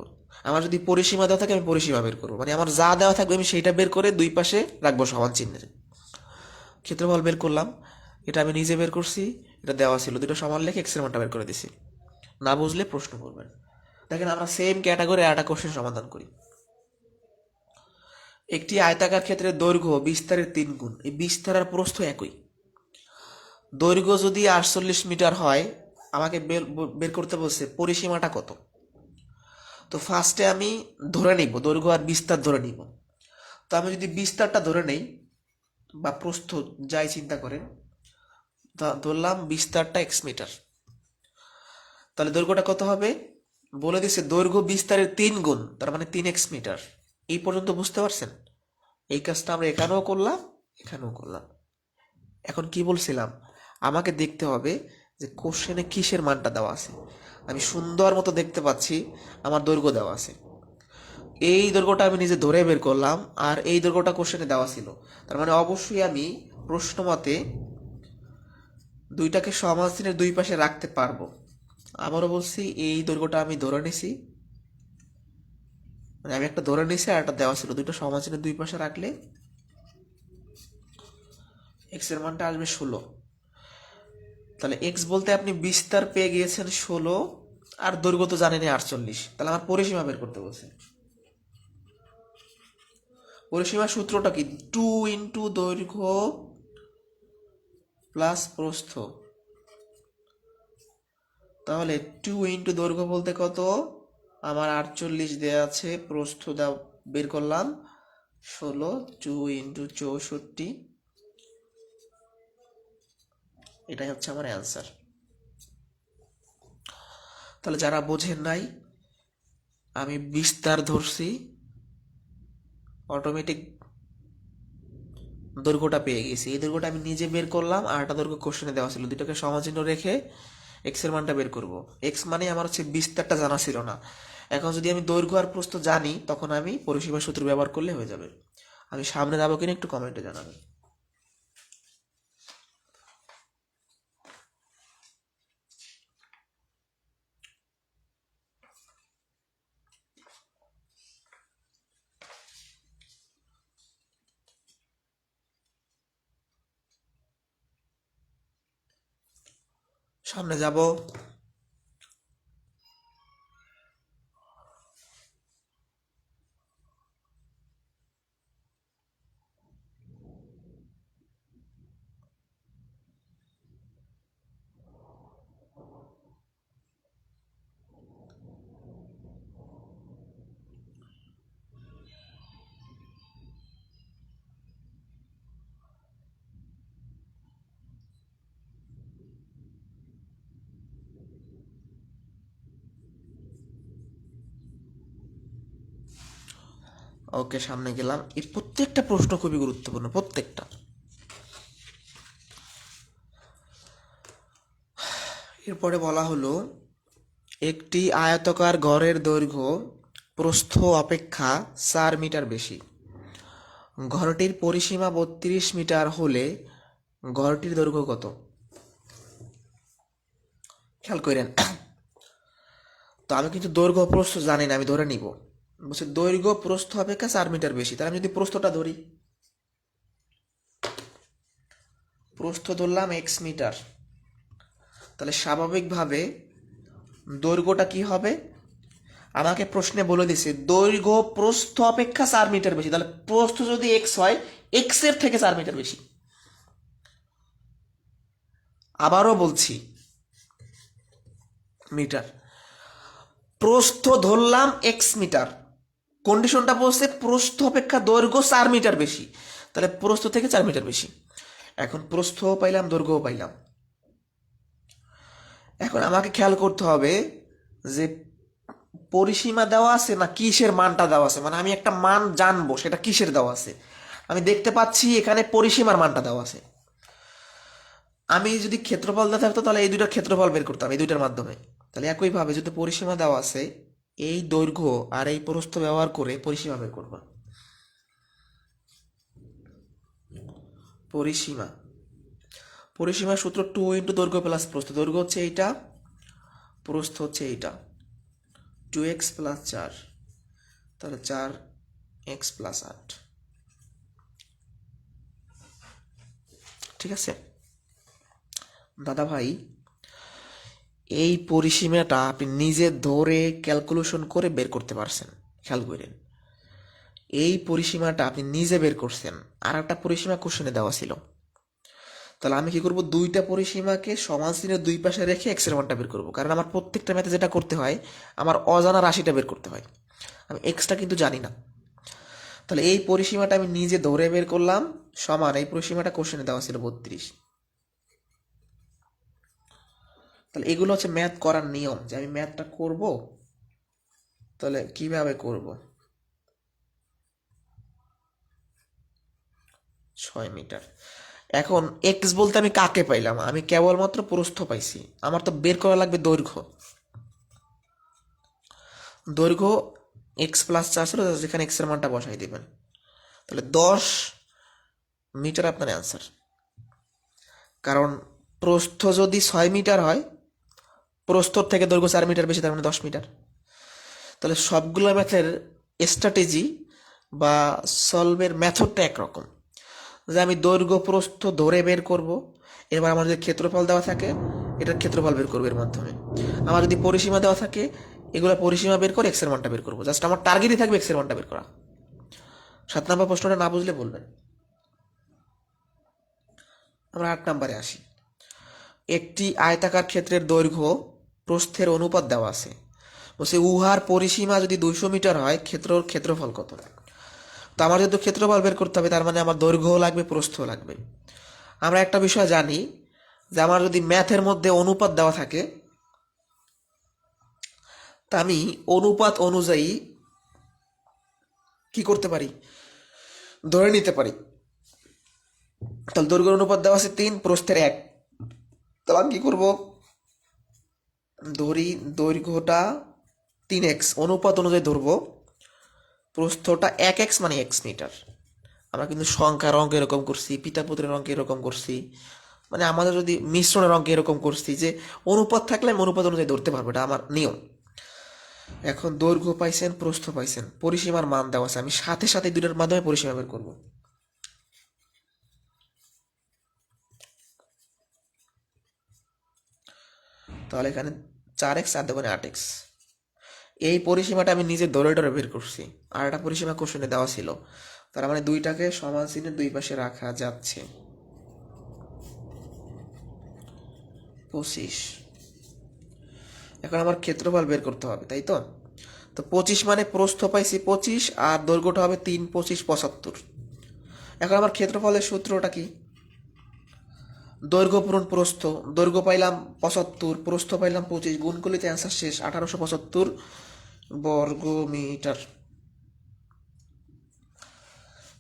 আমার যদি পরিসীমা দেওয়া থাকে, আমি পরিসীমা বের করবো, মানে আমার যা দেওয়া থাকবে আমি সেইটা বের করে দুই পাশে রাখবো সমান চিহ্নের। ক্ষেত্রফল বের করলাম, এটা আমি নিজে বের করছি, এটা দেওয়া ছিল, দুটো সমান লেখে এক্সের মানটা বের করে দিছি। না বুঝলে প্রশ্ন করবেন। দেখেন, আমরা সেম ক্যাটাগরি একটা কোশ্চেন সমাধান করি। একটি আয়তাকার ক্ষেত্রের দৈর্ঘ্য বিস্তারের 3 গুণ, এই বিস্তার আর প্রস্থ একই। দৈর্ঘ্য যদি 48 মিটার হয়, আমাকে বের করতে বলছে পরিসীমাটা কত। তো ফার্স্টে আমি ধরে নিব দৈর্ঘ্য আর বিস্তার ধরে নিব। তো আমি যদি বিস্তারটা ধরে নেই বা প্রস্থ যাই চিন্তা করেন, ধরলাম বিস্তারটা x মিটার, তাহলে দৈর্ঘ্যটা কত হবে? বলে দিচ্ছে দৈর্ঘ্য বিস্তারের 3 গুণ, তার মানে 3x মিটার। এই পর্যন্ত বুঝতে পারছেন? এই কাজটা আমরা এখানেও করলাম, এখানেও করলাম। এখন কি বলছিলাম, আমাকে দেখতে হবে যে কোশ্চেনে কিসের মানটা দেওয়া আছে। আমি সুন্দর মতো দেখতে পাচ্ছি আমার দৈর্ঘ্য দেওয়া আছে, এই দৈর্ঘ্যটা আমি নিজে ধরে বের করলাম, আর এই দৈর্ঘ্যটা কোশ্চেনে দেওয়া ছিল। তার মানে অবশ্যই আমি প্রশ্ন মতে দুইটাকে সমান চিহ্নের দুই পাশে রাখতে পারবো। আবারও বলছি, এই দৈর্ঘ্যটা আমি ধরে নিছি, মানে আমি একটা ধরে নিছি আর একটা দেওয়া ছিল, দুইটা সমান চিহ্নের দুই পাশে রাখলে এক্স এর মানটা আসবে 16। তাহলে এক্স বলতে আপনি বিস্তার পেয়ে গিয়েছেন 16, আর দৈর্ঘ্য তো জানেনই 48। তাহলে আমার পরিসীমা বের করতে বলছে। পরিসীমার সূত্রটা কি? 2 ইন্টু দৈর্ঘ্য প্লাস প্রস্থ। তাহলে 2 ইন্টু দৈর্ঘ্য বলতে কত? আমার 48 দেওয়া আছে, প্রস্থ বের করলাম 16, 2 ইন্টু 64, এটাই হচ্ছে আমার অ্যান্সার। তাহলে যারা বোঝেন নাই, আমি বিস্তার ধরছি, অটোমেটিক দৈর্ঘ্যটা পেয়ে গেছি। এই দৈর্ঘ্যটা আমি নিজে বের করলাম, আর একটা দৈর্ঘ্য কোশ্চেনে দেওয়া ছিল, দুটোকে সমাচিহ্ন রেখে এক্স এর মানটা বের করব। এক্স মানে আমার হচ্ছে বিস্তারটা জানা ছিল না। এখন যদি আমি দৈর্ঘ্য আর প্রস্থ জানি, তখন আমি পরিসীমা সূত্র ব্যবহার করলে হয়ে যাবে। আমি সামনে যাবো কিনা একটু কমেন্টে জানাবেন। সামনে যাব। ওকে, সামনে গেলাম। এই প্রত্যেকটা প্রশ্ন খুবই গুরুত্বপূর্ণ, প্রত্যেকটা। এরপরে বলা হলো, একটি আয়তাকার ঘরের দৈর্ঘ্য প্রস্থ অপেক্ষা 4 মিটার বেশি। ঘরটির পরিসীমা 32 মিটার হলে ঘরটির দৈর্ঘ্য কত? খেয়াল করেন। তো আমি কিন্তু দৈর্ঘ্য প্রস্থ জানি না, আমি ধরে নিব। বলছে দৈর্ঘ্য প্রস্থ অপেক্ষা 4 মিটার বেশি, তাহলে আমি যদি প্রস্থটা ধরি, প্রস্থ ধরলাম x মিটার, তাহলে স্বাভাবিকভাবে দৈর্ঘ্যটা কি হবে? আমাকে প্রশ্নে বলে দিছে দৈর্ঘ্য প্রস্থ অপেক্ষা 4 মিটার বেশি, তাহলে প্রস্থ যদি x হয়, x এর থেকে 4 মিটার বেশি। আবারও বলছি, মিটার, প্রস্থ ধরলাম x মিটার, কন্ডিশনটা বলছে প্রস্থ অপেক্ষা দৈর্ঘ্য 4 মিটার বেশি, তাহলে প্রস্থ থেকে 4 মিটার বেশি। এখন প্রস্থও পাইলাম, দৈর্ঘ্যও পাইলাম। এখন আমাকে খেয়াল করতে হবে যে পরিসীমা দেওয়া আছে না কিসের মানটা দেওয়া আছে, মানে আমি একটা মান জানবো সেটা কিসের দেওয়া আছে। আমি দেখতে পাচ্ছি এখানে পরিসীমার মানটা দেওয়া আছে। আমি যদি ক্ষেত্রফল দেওয়া থাকতো তাহলে এই দুইটার ক্ষেত্রফল বের করতাম এই দুইটার মাধ্যমে। তাহলে একইভাবে যদি পরিসীমা দেওয়া আছে, এই দৈর্ঘ্য আর এই প্রস্থ ব্যবহার করে পরিসীমা বের করব। পরিসীমা, পরিসীমার সূত্র 2 × দৈর্ঘ্য প্লাস প্রস্থ। দৈর্ঘ্য হচ্ছে এইটা, প্রস্থ হচ্ছে এইটা, 2x + 4, তাহলে 4x + 8। ঠিক আছে দাদা ভাই, এই পরিসীমাটা আপনি নিজে ধরে ক্যালকুলেশন করে বের করতে পারছেন। খেয়াল করেন, এই পরিসীমাটা আপনি নিজে বের করছেন, আর একটা পরিসীমা কোশ্চেনে দেওয়া ছিল। তাহলে আমি কি করব, দুইটা পরিসীমাকে সমান চিহ্নের দুই পাশে রেখে এক্স এর মানটা বের করব, কারণ আমার প্রত্যেকটা ম্যাথে যেটা করতে হয়, আমার অজানা রাশিটা বের করতে হয়, আমি এক্সটা কিন্তু জানি না। তাহলে এই পরিসীমাটা আমি নিজে ধরে বের করলাম, সমান এই পরিসীমাটা কোশ্চেনে দেওয়া ছিল 32। তাহলে এগুলো হচ্ছে ম্যাথ করার নিয়ম, যে আমি ম্যাথটা করব, তাহলে কিভাবে করব। 6 মিটার। এখন এক্স বলতে আমি কাকে পাইলাম? আমি কেবলমাত্র প্রস্থ পাইছি, আমার তো বের করা লাগবে দৈর্ঘ্য। দৈর্ঘ্য x + 4 ছিল, যেখানে x এর মানটা বসাই দিবেন, তাহলে 10 মিটার আপনার অ্যান্সার। কারণ প্রস্থ যদি 6 মিটার হয়, প্রস্থর থেকে দৈর্ঘ্য 4 মিটার বেশি, তার মানে 10 মিটার। তাহলে সবগুলো ম্যাথের স্ট্র্যাটেজি বা সলভের মেথডটা একরকম, যে আমি দৈর্ঘ্য প্রস্থ ধরে বের করব। এবার আমার যদি ক্ষেত্রফল দেওয়া থাকে, এটার ক্ষেত্রফল বের করবো এর মাধ্যমে। আমার যদি পরিসীমা দেওয়া থাকে, এগুলো পরিসীমা বের করে এক্সের মানটা বের করবো। জাস্ট আমার টার্গেটই থাকবে এক্সের মানটা বের করা। 7 নম্বর প্রশ্নটা না বুঝলে বলবেন। আমরা 8 নম্বরে আসি। একটি আয়তাকার ক্ষেত্রের দৈর্ঘ্য প্রস্থের অনুপাত দেওয়া আছে, বলছে উহার পরিসীমা যদি 200 মিটার হয়, ক্ষেত্রফল কত? তো আমার যেহেতু ক্ষেত্রফল বের করতে হবে, তার মানে আমার দৈর্ঘ্যও লাগবে, প্রস্থও লাগবে। আমরা একটা বিষয় জানি, যে আমার যদি ম্যাথের মধ্যে অনুপাত দেওয়া থাকে, তা আমি অনুপাত অনুযায়ী কি করতে পারি, ধরে নিতে পারি। তাহলে দৈর্ঘ্যের অনুপাত দেওয়া আছে 3, প্রস্থের 1। তাহলে আমি কি করব, ধরি দৈর্ঘ্যটা 3x, অনুপাত অনুযায়ী ধরবো, প্রস্থটা 1x মানে x মিটার। আমরা কিন্তু সংখ্যার অঙ্ক এরকম করছি, পিতা পুত্রের অঙ্ক এরকম করছি, মানে আমাদের যদি মিশ্রণের অঙ্ক এরকম করছি, যে অনুপাত থাকলে আমি অনুপাত অনুযায়ী ধরতে পারবো, এটা আমার নিয়ম। এখন দৈর্ঘ্য পাইছেন, প্রস্থ পাইছেন, পরিসীমার মান দেওয়া আছে, আমি সাথে সাথে দুইটার মাধ্যমে পরিসীমা বের করবো। তাহলে এখানে 4x আর দেবেন 8x। এই পরিসীমাটা আমি নিজে ধরে ধরে বের করছি, আর একটা পরিসীমা কোশ্চেনে দেওয়া ছিল, তার মানে দুইটাকে সমান চিহ্নের দুই পাশে রাখা যাচ্ছে। 25। এখন আমার ক্ষেত্রফল বের করতে হবে, তাই তো? তো 25 মানে প্রস্থ পাইছি 25, আর দৈর্ঘ্যটা হবে 3, 25, 75। এখন আমার ক্ষেত্রফলের সূত্রটা কি? দৈর্ঘ্য পূরণ প্রস্থ। দৈর্ঘ্য পাইলাম 75, প্রস্থ পাইলাম 25, গুণ করলে তো অ্যান্সার শেষ, 1875 বর্গমিটার।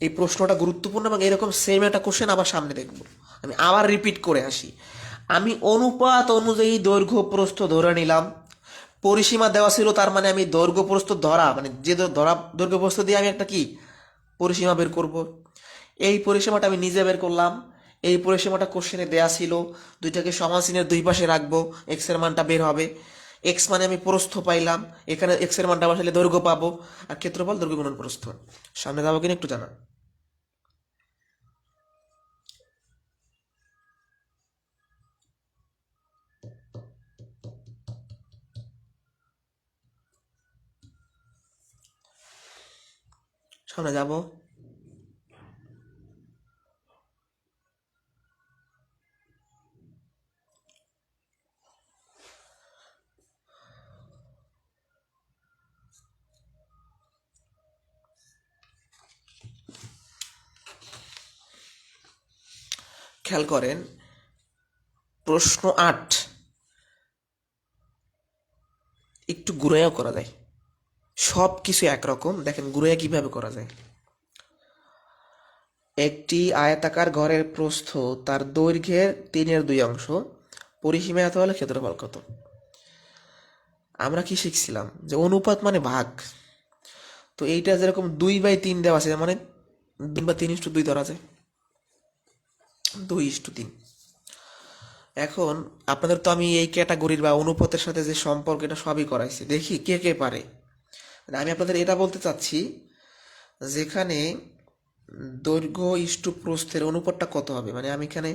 এই প্রশ্নটা গুরুত্বপূর্ণ, এবং এরকম সেম একটা কোশ্চেন আবার সামনে দেখব। আমি আবার রিপিট করে আসি। আমি অনুপাত অনুযায়ী দৈর্ঘ্য প্রস্থ ধরে নিলাম, পরিসীমা দেওয়া ছিল, তার মানে আমি দৈর্ঘ্য প্রস্থ ধরা, মানে যে ধরা দৈর্ঘ্য প্রস্থ দিয়ে আমি একটা কি পরিসীমা বের করব। এই পরিসীমাটা আমি নিজে বের করলাম, এই পরিসীমাটা কোশ্চেনে দেয়া ছিল, দুইটাকে সমান চিহ্নের দুই পাশে রাখবো, এক্স এর মানটা বের হবে। এক্স মানে আমি প্রস্থ পাইলাম, এখানে এক্স এর মানটা বসালে দৈর্ঘ্য পাবো, আর ক্ষেত্রফল দৈর্ঘ্য গুণন প্রস্থ। সামনে যাবো কিনা একটু জানান। সামনে যাবো। খেয়াল করেন প্রশ্ন 8 একটু ঘুরাইয়াও করা যায়, সব কিছু একরকম, দেখেন ঘুরাইয়া কিভাবে করা যায়। একটি আয়তাকার ঘরের প্রস্থ তার দৈর্ঘ্যের 3/2 অংশ, পরিসীমা এত হলে ক্ষেত্রফল কত? আমরা কি শিখছিলাম যে অনুপাত মানে ভাগ। তো এইটা যেরকম 2/3 দেওয়া আছে, মানে 2/3:2 ধরা যায়, 2:3। এখন আপনাদের তো আমি এই ক্যাটাগরির বা অনুপাতের সাথে যে সম্পর্ক এটা সবই করাইছি, দেখি কে কে পারে। মানে আমি আপনাদের এটা বলতে চাচ্ছি, যেখানে দৈর্ঘ্য ইস্টু প্রস্থের অনুপাতটা কত হবে, মানে আমি এখানে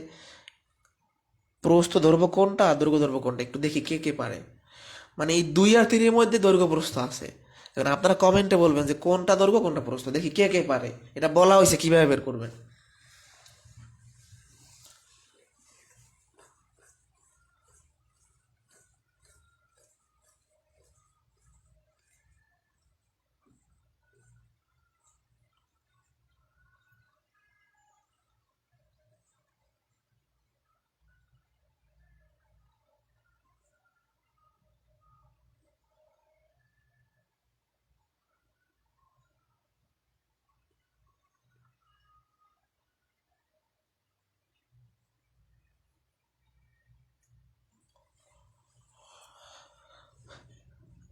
প্রস্থ ধরবো কোনটা, দৈর্ঘ্য ধরবো কোনটা, একটু দেখি কে কে পারে। মানে এই 2 আর 3 এর মধ্যে দৈর্ঘ্য প্রস্থ আছে। এখন আপনারা কমেন্টে বলবেন যে কোনটা দৈর্ঘ্য কোনটা প্রস্থ, দেখি কে কে পারে। এটা বলা হয়েছে কিভাবে বের করবেন।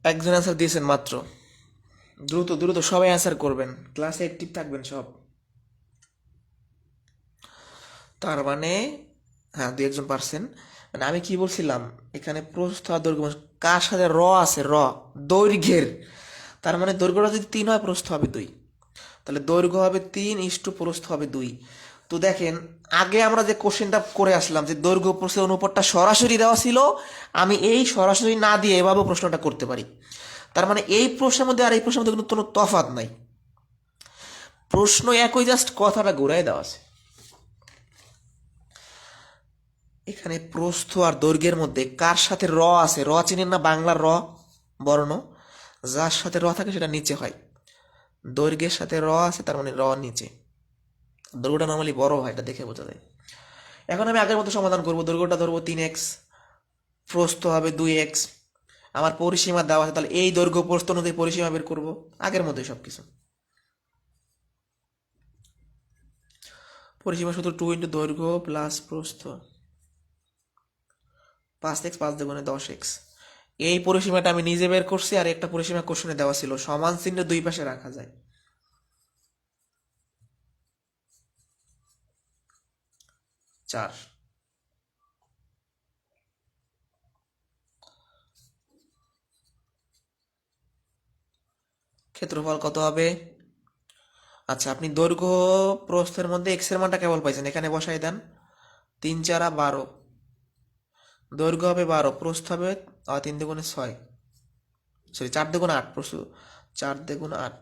একজন অ্যান্সার দিয়েছেন মাত্র, দ্রুত দ্রুত সবাই অ্যান্সার করবেন, ক্লাসে অ্যাক্টিভ থাকবেন সব। তার মানে হ্যাঁ, 2-1 পারছেন। মানে আমি কি বলছিলাম, এখানে প্রস্থ আর দৈর্ঘ্য কার সাথে র আছে, র দৈর্ঘ্যের, তার মানে দৈর্ঘ্যটা যদি 3 হয় প্রস্থ হবে 2, তাহলে দৈর্ঘ্য হবে 3 ইস্টু প্রস্থ হবে 2। তো দেখেন আগে আমরা যে কোশ্চেনটা করে আসলাম যে দৈর্ঘ্য প্রস্থের অনুপাতটা সরাসরি দেওয়া ছিল, আমি এই সরাসরি না দিয়ে এভাবে প্রশ্নটা করতে পারি। তার মানে এই প্রশ্নের মধ্যে আর এই প্রশ্নের মধ্যে কিন্তু কোনো তফাৎ নাই, প্রশ্ন একই, জাস্ট কথাটা ঘুরাই দেওয়া আছে। এখানে প্রস্থ আর দৈর্ঘ্যের মধ্যে কার সাথে র আছে, র চিনেন না, বাংলার র বর্ণ, যার সাথে র থাকে সেটা নিচে হয়। দৈর্ঘ্যের সাথে র আছে, তার মানে র নিচে। দৈর্ঘ্যটা নর্মালি বড় হয়, এটা দেখে বোঝা যায়। এখন আমি আগের মতো সমাধান করব, দৈর্ঘ্যটা ধরবো 3x, প্রস্থ হবে 2x, আমার পরিসীমা দেওয়া আছে, তাহলে এই দৈর্ঘ্য প্রস্থ অনুযায়ী পরিসীমা বের করব, আগের মতোই সবকিছু। পরিসীমা সূত্র 2 ইন্টু দৈর্ঘ্য প্লাস প্রস্থ, 5x, 5 × 10x। এই পরিসীমাটা আমি নিজে বের করছি, আর একটা পরিসীমা কোশ্চেনে দেওয়া ছিল, সমান চিহ্ন দুই পাশে রাখা যায়। 4। ক্ষেত্রফল কত হবে? আচ্ছা, আপনি দৈর্ঘ্য প্রস্থের মধ্যে এক্স এর মানটা কেবল পাইছেন, এখানে বসাই দেন। 3×4 = 12, দৈর্ঘ্য হবে 12, প্রস্থ হবে 3 × 6, সরি 4 × 8, প্রস্থ 4 × 8।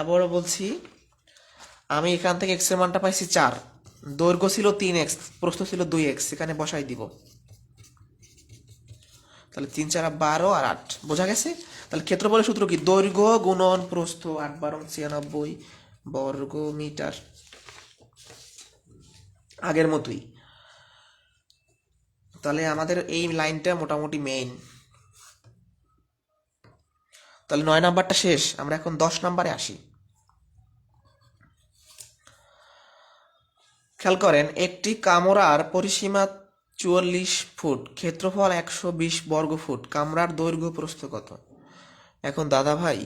আবারও বলছি, আমি এখান থেকে এক্স এর মানটা পাইছি 4, দৈর্ঘ্য ছিল 3x, প্রস্থ ছিল 2x, এখানে বসাই দিব। তাহলে 3×4 = 12 আর 8, বোঝা গেছে? তাহলে ক্ষেত্রফলের সূত্র কি? দৈর্ঘ্য গুণন প্রস্থ, 8×12 = 96 বর্গ মিটার, আগের মতোই। তাহলে আমাদের এই লাইনটা মোটামুটি মেইন। তাহলে 9 নাম্বারটা শেষ, আমরা এখন 10 নাম্বারে আসি। খেয়াল করেন, একটি কামরার পরিসীমা 44 ফুট, ক্ষেত্রফল 120 বর্গ ফুট, কামরার দৈর্ঘ্য প্রস্থ কত? এখন দাদা ভাই,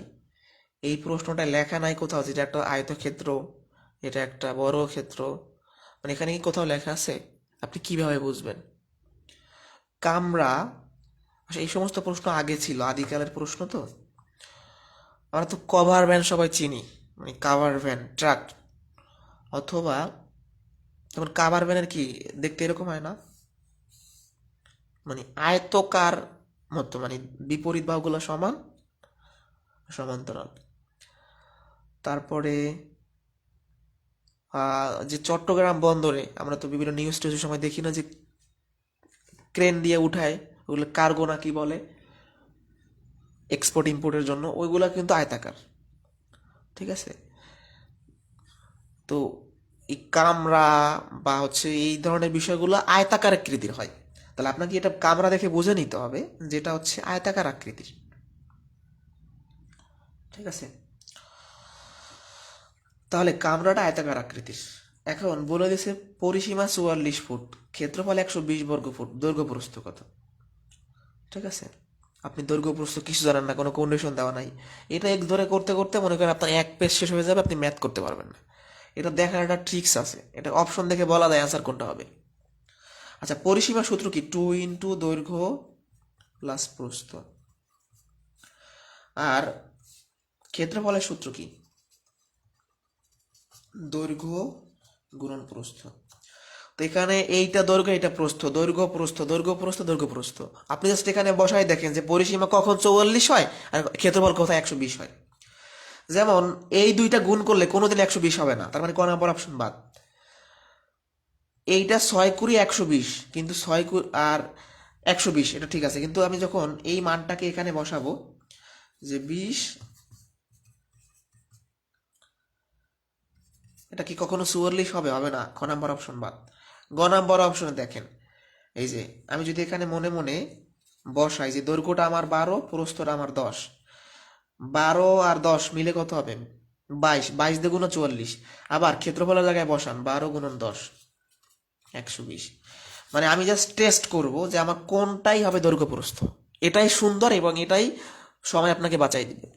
এই প্রশ্নটা লেখা নাই কোথাও, যেটা একটা আয়তক্ষেত্র, এটা একটা বর্গক্ষেত্র, মানে এখানে কি কোথাও লেখা আছে? আপনি কিভাবে বুঝবেন? কামরা, আচ্ছা এই সমস্ত প্রশ্ন আগে ছিল, আদিকালের প্রশ্ন তো। আমরা তো কভার ভ্যান সবাই চিনি, মানে কাভার ভ্যান ট্রাক, অথবা যেমন কাভার ভ্যানের কি দেখতে এরকম হয় না, মানে আয়তকার মতো, মানে বিপরীত বাহুগুলো সমান, সমান্তরাল। তারপরে যে চট্টগ্রাম বন্দরে আমরা তো বিভিন্ন নিউজ টিউজের সময় দেখি না যে ক্রেন দিয়ে উঠায়, ওগুলো কার্গো না কি বলে, এক্সপোর্ট ইম্পোর্টের জন্য, ওইগুলা কিন্তু আয়তাকার। ঠিক আছে? তো এই কামরা বা হচ্ছে এই ধরনের বিষয়গুলো আয়তাকার আকৃতির হয়। তাহলে আপনাকে এটা কামরা দেখে বুঝে নিতে হবে যেটা হচ্ছে আয়তাকার আকৃতির। ঠিক আছে? তাহলে কামরাটা আয়তাকার আকৃতির। এখন বলে দিছে পরিসীমা 44 ফুট, ক্ষেত্রফল 120 বর্গ ফুট, দৈর্ঘ্য প্রস্থ কত? ঠিক আছে? আপনি দৈর্ঘ্য প্রস্থ কিছু জানেন না, কোনো কন্ডিশন দেওয়া নাই। এটা এক ধরে করতে করতে মনে করেন আপনার এক পেজ শেষ হয়ে যাবে, আপনি ম্যাথ করতে পারবেন না। এটা দেখার একটা ট্রিক্স আছে, এটা অপশন দেখে বলা যায় অ্যান্সার কোনটা হবে। আচ্ছা, পরিসীমা সূত্র কি? 2 × দৈর্ঘ্য প্লাস প্রস্থ। আর ক্ষেত্রফলের সূত্র কি? দৈর্ঘ্য গুণন প্রস্থ। তো এখানে এইটা দৈর্ঘ্য, এটা প্রস্থ, দৈর্ঘ্য প্রস্থ, দৈর্ঘ্য প্রস্থ, দৈর্ঘ্য প্রস্থ। আপনি জাস্ট এখানে বসাই দেখেন যে পরিসীমা কখন 44 হয় আর ক্ষেত্রফল কোথায় 120 হয়। যেমন এই দুইটা গুণ করলে কোনোদিন 120 হবে না, তার মানে ক নম্বর অপশন বাদ। এইটা 6 × 120, কিন্তু 6 আর 120 এটা ঠিক আছে, কিন্তু আমি যখন এই মানটাকে এখানে বসাবো যে 20, এটা কি কখনো 44 হবে? হবে না, খ নাম্বার অপশন বাদ। গ নাম্বার অপশনে দেখেন, এই যে আমি যদি এখানে মনে মনে বসাই যে দৈর্ঘ্যটা আমার 12, প্রস্থটা আমার 10, 12 আর 10 মিলে কত হবে? 22, 22 দিয়ে গুণ 44। আবার ক্ষেত্রফলের জায়গায় বসান 12 × 10, 120। মানে আমি জাস্ট টেস্ট করব যে আমার কোনটাই হবে দৈর্ঘ্য প্রস্থ। এটাই সুন্দর এবং এটাই সময় আপনাকে বাঁচাই দিবে।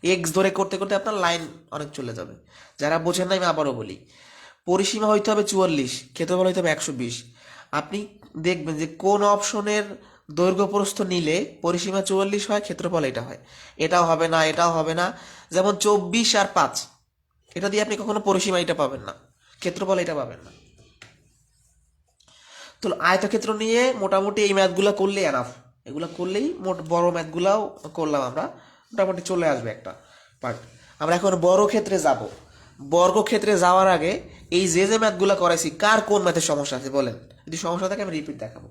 এক্স ধরে করতে করতে আপনার লাইন অনেক চলে যাবে। যারা বোঝেন না আমি আবারও বলি, পরিসীমা হইতে হবে 44, ক্ষেত্রফল হইতে হবে 120। আপনি দেখবেন যে কোন অপশনের দৈর্ঘ্য প্রস্থ নিলে পরিসীমা 44 হয়, ক্ষেত্রফল এটা হয়। এটাও হবে না, এটাও হবে না। যেমন 24 আর 5, এটা দিয়ে আপনি কখনো পরিসীমা এটা পাবেন না, ক্ষেত্রফল এটা পাবেন না। তো আয়তক্ষেত্র নিয়ে মোটামুটি এই ম্যাথগুলো করলেই এনাফ। এগুলো করলেই বড় ম্যাথগুলাও করলাম আমরা, মোটামুটি চলে আসবে একটা পার্ট। আমরা এখন বড় ক্ষেত্রে যাব। বর্গক্ষেত্রে যাওয়ার আগে এই যে ম্যাথগুলো করাইছি, কার কোন ম্যাথের সমস্যা আছে বলেন? যদি সমস্যা থাকে আমি রিপিট দেখাবো।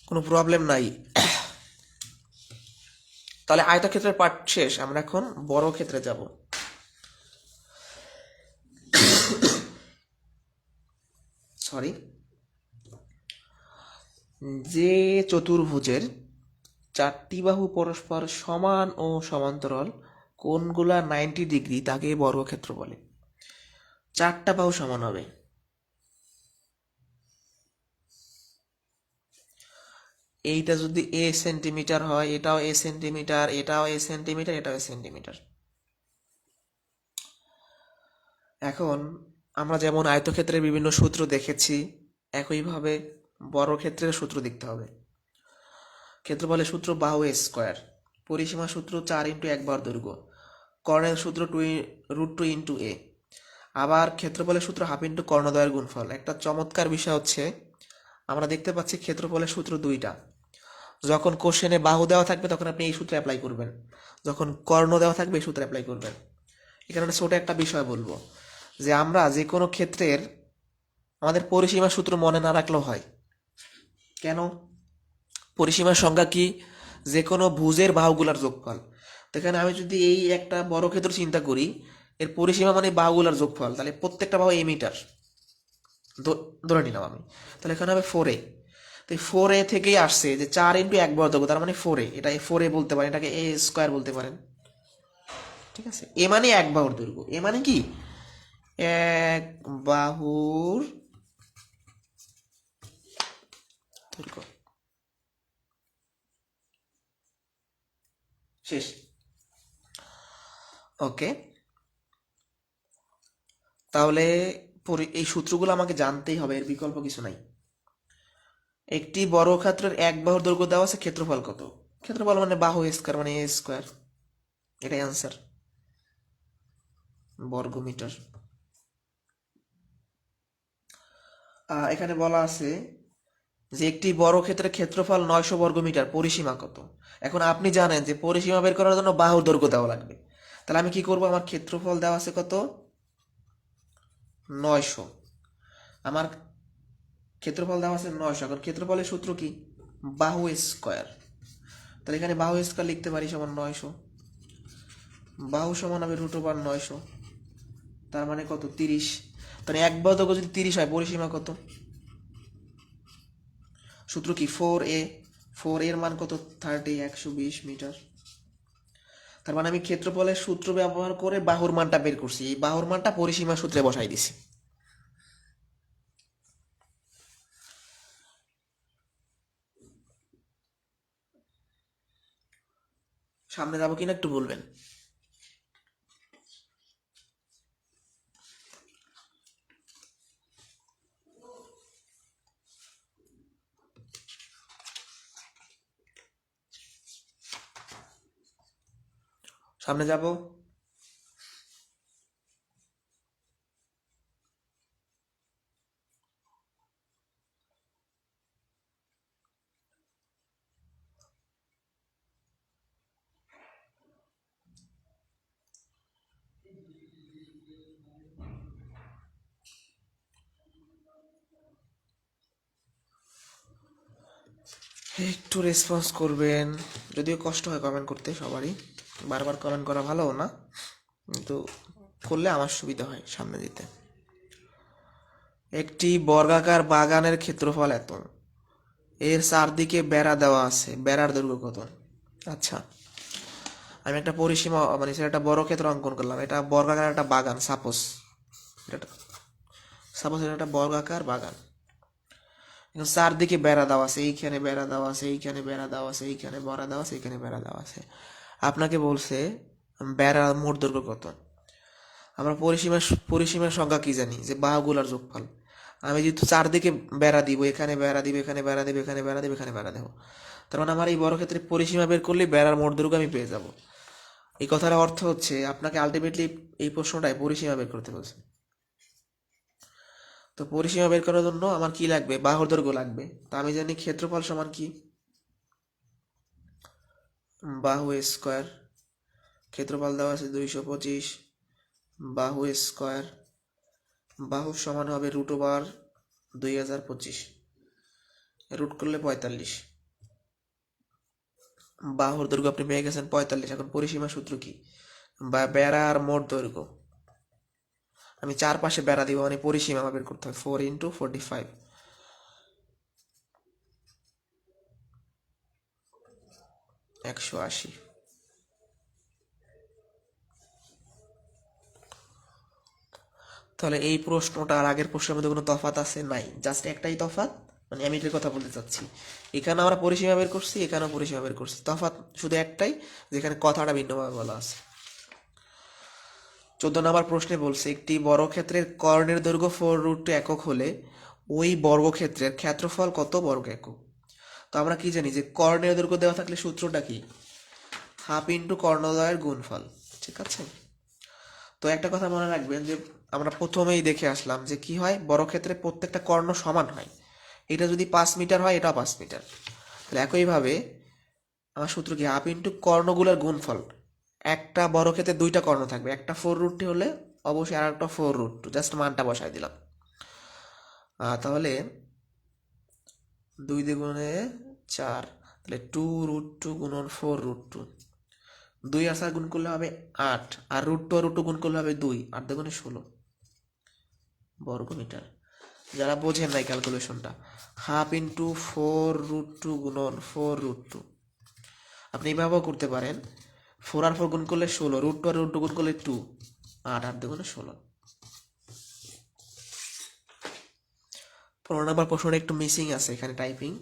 কোনো প্রবলেম নাই। তাহলে আয়তক্ষেত্রের পার্ট শেষ, আমরা এখন বড় ক্ষেত্রে যাব। সরি, যে চতুর্ভুজের 4টি বাহু পরস্পর সমান ও সমান্তরাল, কোণগুলা 90 ডিগ্রি, তাকে বর্গক্ষেত্র বলে। 4টা বাহু সমান হবে, এইটা যদি এ সেন্টিমিটার হয়, এটাও এ সেন্টিমিটার, এটাও এ সেন্টিমিটার, এটাও এ সেন্টিমিটার। এখন আমরা যেমন আয়তক্ষেত্রের বিভিন্ন সূত্র দেখেছি, একইভাবে বর্গক্ষেত্রের সূত্র দেখতে হবে। ক্ষেত্রফলের সূত্র বাহু এ স্কোয়ার, পরিসীমা সূত্র 4 × 1 বার দৈর্ঘ্য, কর্ণের সূত্র √2 × a। আবার ক্ষেত্রফলের সূত্র হাফ ইন্টু কর্ণদ্বয়ের গুণফল। একটা চমৎকার বিষয় হচ্ছে আমরা দেখতে পাচ্ছি ক্ষেত্রফলের সূত্র দুইটা। যখন কোশ্চেনে বাহু দেওয়া থাকবে তখন আপনি এই সূত্র অ্যাপ্লাই করবেন, যখন কর্ণ দেওয়া থাকবে এই সূত্র অ্যাপ্লাই করবেন। এখানে ছোট একটা বিষয় বলবো যে আমরা যে কোনো ক্ষেত্রের আমাদের পরিসীমা সূত্র মনে না রাখলেও হয়। কেন? পরিসীমার সংজ্ঞা কি? যে কোনো ভুজের বাহুগুলার যোগফল। তো এখানে আমি যদি এই একটা বর্গক্ষেত্র চিন্তা করি, এর পরিসীমা মানে বাহুগুলার যোগফল, তাহলে প্রত্যেকটা বাহু মিটার ধরে নিলাম আমি, তাহলে এখানে হবে 4a। তো এই 4a থেকেই আসছে যে 4 × 1 বর্গ, তার মানে 4a, এটা 4a বলতে পারেন, এটাকে a স্কোয়ার বলতে পারেন। ঠিক আছে, এ মানে এক বাহুর দৈর্ঘ্য, এ মানে কি এক বাহুর দৈর্ঘ্য। শেষ। ওকে, তাহলে এই সূত্রগুলো আমাকে জানতেই হবে, এর বিকল্প কিছু নাই। একটি বর্গক্ষেত্রের এক বাহুর দৈর্ঘ্য দেওয়া আছে, ক্ষেত্রফল কত? ক্ষেত্রফল মানে বাহু স্কোয়ার, মানে এ স্কোয়ার, এটাই অ্যান্সার, বর্গমিটার। এখানে বলা আছে যে একটি বর্গক্ষেত্রের ক্ষেত্রফল 900 বর্গমিটার, পরিসীমা কত? এখন আপনি জানেন যে পরিসীমা বের করার জন্য বাহুর দৈর্ঘ্য দেওয়া লাগবে, তাহলে আমি কি করব, আমার ক্ষেত্রফল দেওয়া আছে কত, 900, আমার ক্ষেত্রফল দেওয়া আছে 900। এখন ক্ষেত্রফলের সূত্র কি, বাহু স্কোয়ার, তাহলে এখানে বাহু স্কোয়ার লিখতে পারি সমান 900, বাহু সমান হবে √900, তার মানে কত, 30। তাহলে এক বাহু দৈর্ঘ্য যদি 30 হয়, পরিসীমা কত? সূত্র কি, 4a, 4 এর মান কত, 30, 120 মিটার। তার মানে আমি ক্ষেত্রফলের সূত্র ব্যবহার করে বাহুর মানটা বের করছি, এই বাহুর মানটা পরিসীমা সূত্রে বসাই দিছি। সামনে যাবো কিনা একটু বলবেন। সামনে যাব। একটু রেসপন্স করবেন, যদিও কষ্ট হয় কমেন্ট করতে সবারই, বারবার কমেন্ট করা ভালো না, কিন্তু করলে আমার সুবিধা হয় সামনে দিতে। একটি বর্গাকার বাগানের ক্ষেত্রফল এত, এর চারদিকে বেড়া দেওয়া আছে, বেড়ার দৈর্ঘ্য কত? আচ্ছা, আমি একটা পরিসীমা মানে সেটা একটা বড় ক্ষেত্র অঙ্কন করলাম, এটা বর্গাকার একটা বাগান, এটা সাপোজ এটা একটা বর্গাকার বাগান। এখন চারদিকে বেড়া দেওয়া আছে, এইখানে বেড়া দেওয়া আছে, এইখানে বেড়া দেওয়া আছে, এইখানে বেড়া দেওয়া আছে, এইখানে বেড়া দেওয়া আছে। আপনাকে বলছে বেড়ার মোট দৈর্ঘ্য কত? আমরা পরিসীমার সংজ্ঞা কি জানি, যে বাহুগুলার যোগফল। আমি যেহেতু চারদিকে বেড়া দিব, এখানে বেড়া দিব, এখানে বেড়া দিব, এখানে বেড়া দিব, এখানে বেড়া দেবো, তার মানে আমার এই বড় ক্ষেত্রে পরিসীমা বের করলে বেড়ার মোট দৈর্ঘ্য আমি পেয়ে যাব। এই কথার অর্থ হচ্ছে আপনাকে আলটিমেটলি এই প্রশ্নটায় পরিসীমা বের করতে বলছে। তো পরিসীমা বের করার জন্য আমার কি লাগবে, বাহুর দৈর্ঘ্য লাগবে। তো আমি জানি ক্ষেত্রফল সমান কি, বাহু স্কোয়ার, ক্ষেত্রফল দেওয়া আছে 225, বাহু স্কোয়ার, বাহু সমান হবে √2025, রুট করলে 45, বাহুর দৈর্ঘ্য আপনি পেয়ে গেছেন 45। এখন পরিসীমা সূত্র কি, বা বেড়ার মোট দৈর্ঘ্য, আমি চারপাশে বেড়া দিব, মানে পরিসীমা বের করতে হবে, 4 × 45, 180। তাহলে এই প্রশ্নটা আর আগের প্রশ্নের মধ্যে কোনো তফাৎ আছে? নাই, জাস্ট একটাই তফাৎ, মানে আমি এটার কথা বলতে চাচ্ছি, এখানে আমরা পরিসীমা বের করছি, এখানেও পরিসীমা বের করছি, তফাৎ শুধু একটাই, যেখানে কথাটা ভিন্নভাবে বলা আছে। 14 নম্বর প্রশ্নে বলছে একটি বর্গক্ষেত্রের কর্ণের দৈর্ঘ্য 4√2 একক হলে ওই বর্গক্ষেত্রের ক্ষেত্রফল কত বর্গ একক? তো আমরা কি জানি যে কর্ণের দৈর্ঘ্য দেওয়া থাকলে সূত্রটা কি, হাফ ইন্টু কর্ণদ্বয়ের গুণফল। ঠিক আছে, তো একটা কথা মনে রাখবেন যে আমরা প্রথমেই দেখে আসলাম যে কি হয়, বর্গক্ষেত্রে প্রত্যেকটা কর্ণ সমান হয়, এটা যদি 5 মিটার হয়, এটা 5 মিটার। তাহলে একইভাবে আমার সূত্র কি, হাফ ইন্টু কর্ণগুলোর গুণফল, একটা বর্গক্ষেত্রে দুইটা কর্ণ থাকবে, একটা 4√2 হলে অবশ্যই আর একটা 4√2, জাস্ট মানটা বসাই দিলাম। তাহলে 2 × 4, তাহলে 2√2 গুণন 4√2, 2 আর 4 গুণ করলে হবে 8, আর √2 আর √2 গুণ করলে হবে 2, 8 দুগুণে 16 বর্গমিটার। যারা বোঝেন নাই ক্যালকুলেশনটা, 1/2 × 4√2 গুণন 4√2, আপনি এভাবেও করতে পারেন। 4 আর 4 গুণ করলে 16, √2 আর √2 গুণ করলে 2, 8, 8 দুগুণে 16। 15 নম্বর প্রশ্নটা একটু মিসিং আছে এখানে টাইপিং।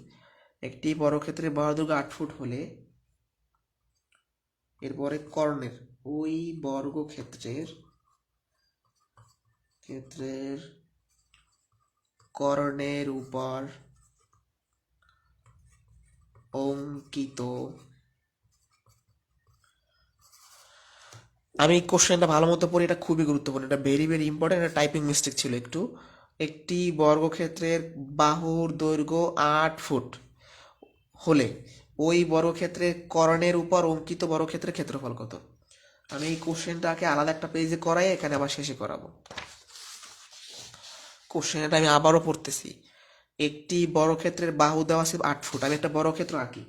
একটি বর্গক্ষেত্রের বাহুদৈর্ঘ্য 8 ফুট হলে এরপরে কর্ণের ওই বর্গক্ষেত্রের কর্ণের উপর অঙ্কিত, আমি কোশ্চেনটা ভালো মতো পড়ি, এটা খুবই গুরুত্বপূর্ণ, এটা ভেরি ভেরি ইম্পর্টেন্ট, এটা টাইপিং মিস্টেক ছিল একটু। একটি বর্গক্ষেত্রের বাহুর দৈর্ঘ্য 8 ফুট হলে ওই বর্গক্ষেত্রের কর্ণের উপর অঙ্কিত বর্গক্ষেত্রের ক্ষেত্রফল কত? আমি এই কোশ্চেনটাকে আলাদা একটা পেজে করাই এখানে আবার শেষে করাবো। কোশ্চেনটা আমি আবারও পড়তেছি। একটি বর্গক্ষেত্রের বাহু দেওয়া আছে 8 ফুট, আমি একটা বর্গক্ষেত্র আঁকি।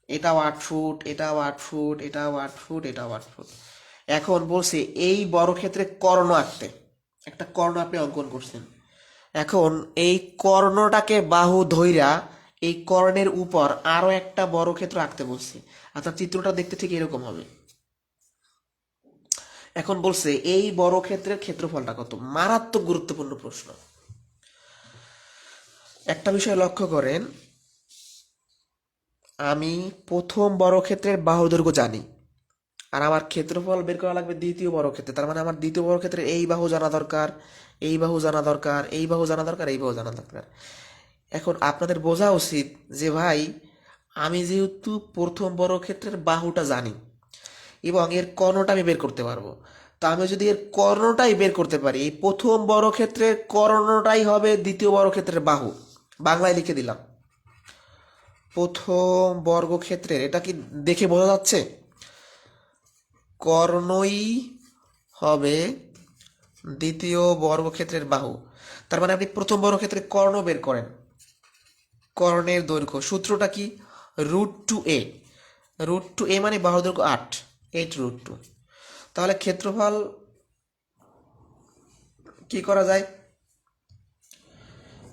এটাও 8 ফুট, এটাও 8 ফুট, এটাও 8 ফুট, এটাও 8 ফুট। এখন বলছি এই বর্গক্ষেত্রে কর্ণ আঁকতে, একটা কর্ণ আপনি অঙ্কন করছেন। এখন এই কর্ণটাকে বাহু ধইরা এই কর্ণের উপর আরো একটা বর্গক্ষেত্র আঁকতে বলছি। অর্থাৎ চিত্রটা দেখতে ঠিক এরকম হবে। এখন বলছে এই বর্গক্ষেত্রের ক্ষেত্রফলটা কত? মারাত্মক গুরুত্বপূর্ণ প্রশ্ন। একটা বিষয় লক্ষ্য করেন, আমি প্রথম বর্গক্ষেত্রের বাহু দৈর্ঘ্য জানি, আর আমার ক্ষেত্রফল বের করা লাগবে দ্বিতীয় বর্গক্ষেত্রে। তার মানে আমার দ্বিতীয় বর্গক্ষেত্রের এই বাহু জানা দরকার, এই বাহু জানা দরকার, এই বাহু জানা দরকার, এই বাহু জানা দরকার। এখন আপনাদের বোঝা উচিত যে ভাই, আমি যেহেতু প্রথম বর্গক্ষেত্রের বাহুটা জানি এবং এর কর্ণটা আমি বের করতে পারবো, তো আমি যদি এর কর্ণটাই বের করতে পারি, এই প্রথম বর্গক্ষেত্রের কর্ণটাই হবে দ্বিতীয় বর্গক্ষেত্রের বাহু। বাংলায় লিখে দিলাম, প্রথম বর্গক্ষেত্রের, এটা কি দেখে বোঝা যাচ্ছে? কর্ণই হবে দ্বিতীয় বর্গক্ষেত্রের বাহু। তার মানে আপনি প্রথম বর্গক্ষেত্রের কর্ণ বের করেন, কর্ণের দৈর্ঘ্য সূত্রটা কি? √2a, √2a মানে বাহুর দৈর্ঘ্য 8, 8√2। তাহলে ক্ষেত্রফল কি করা যায়?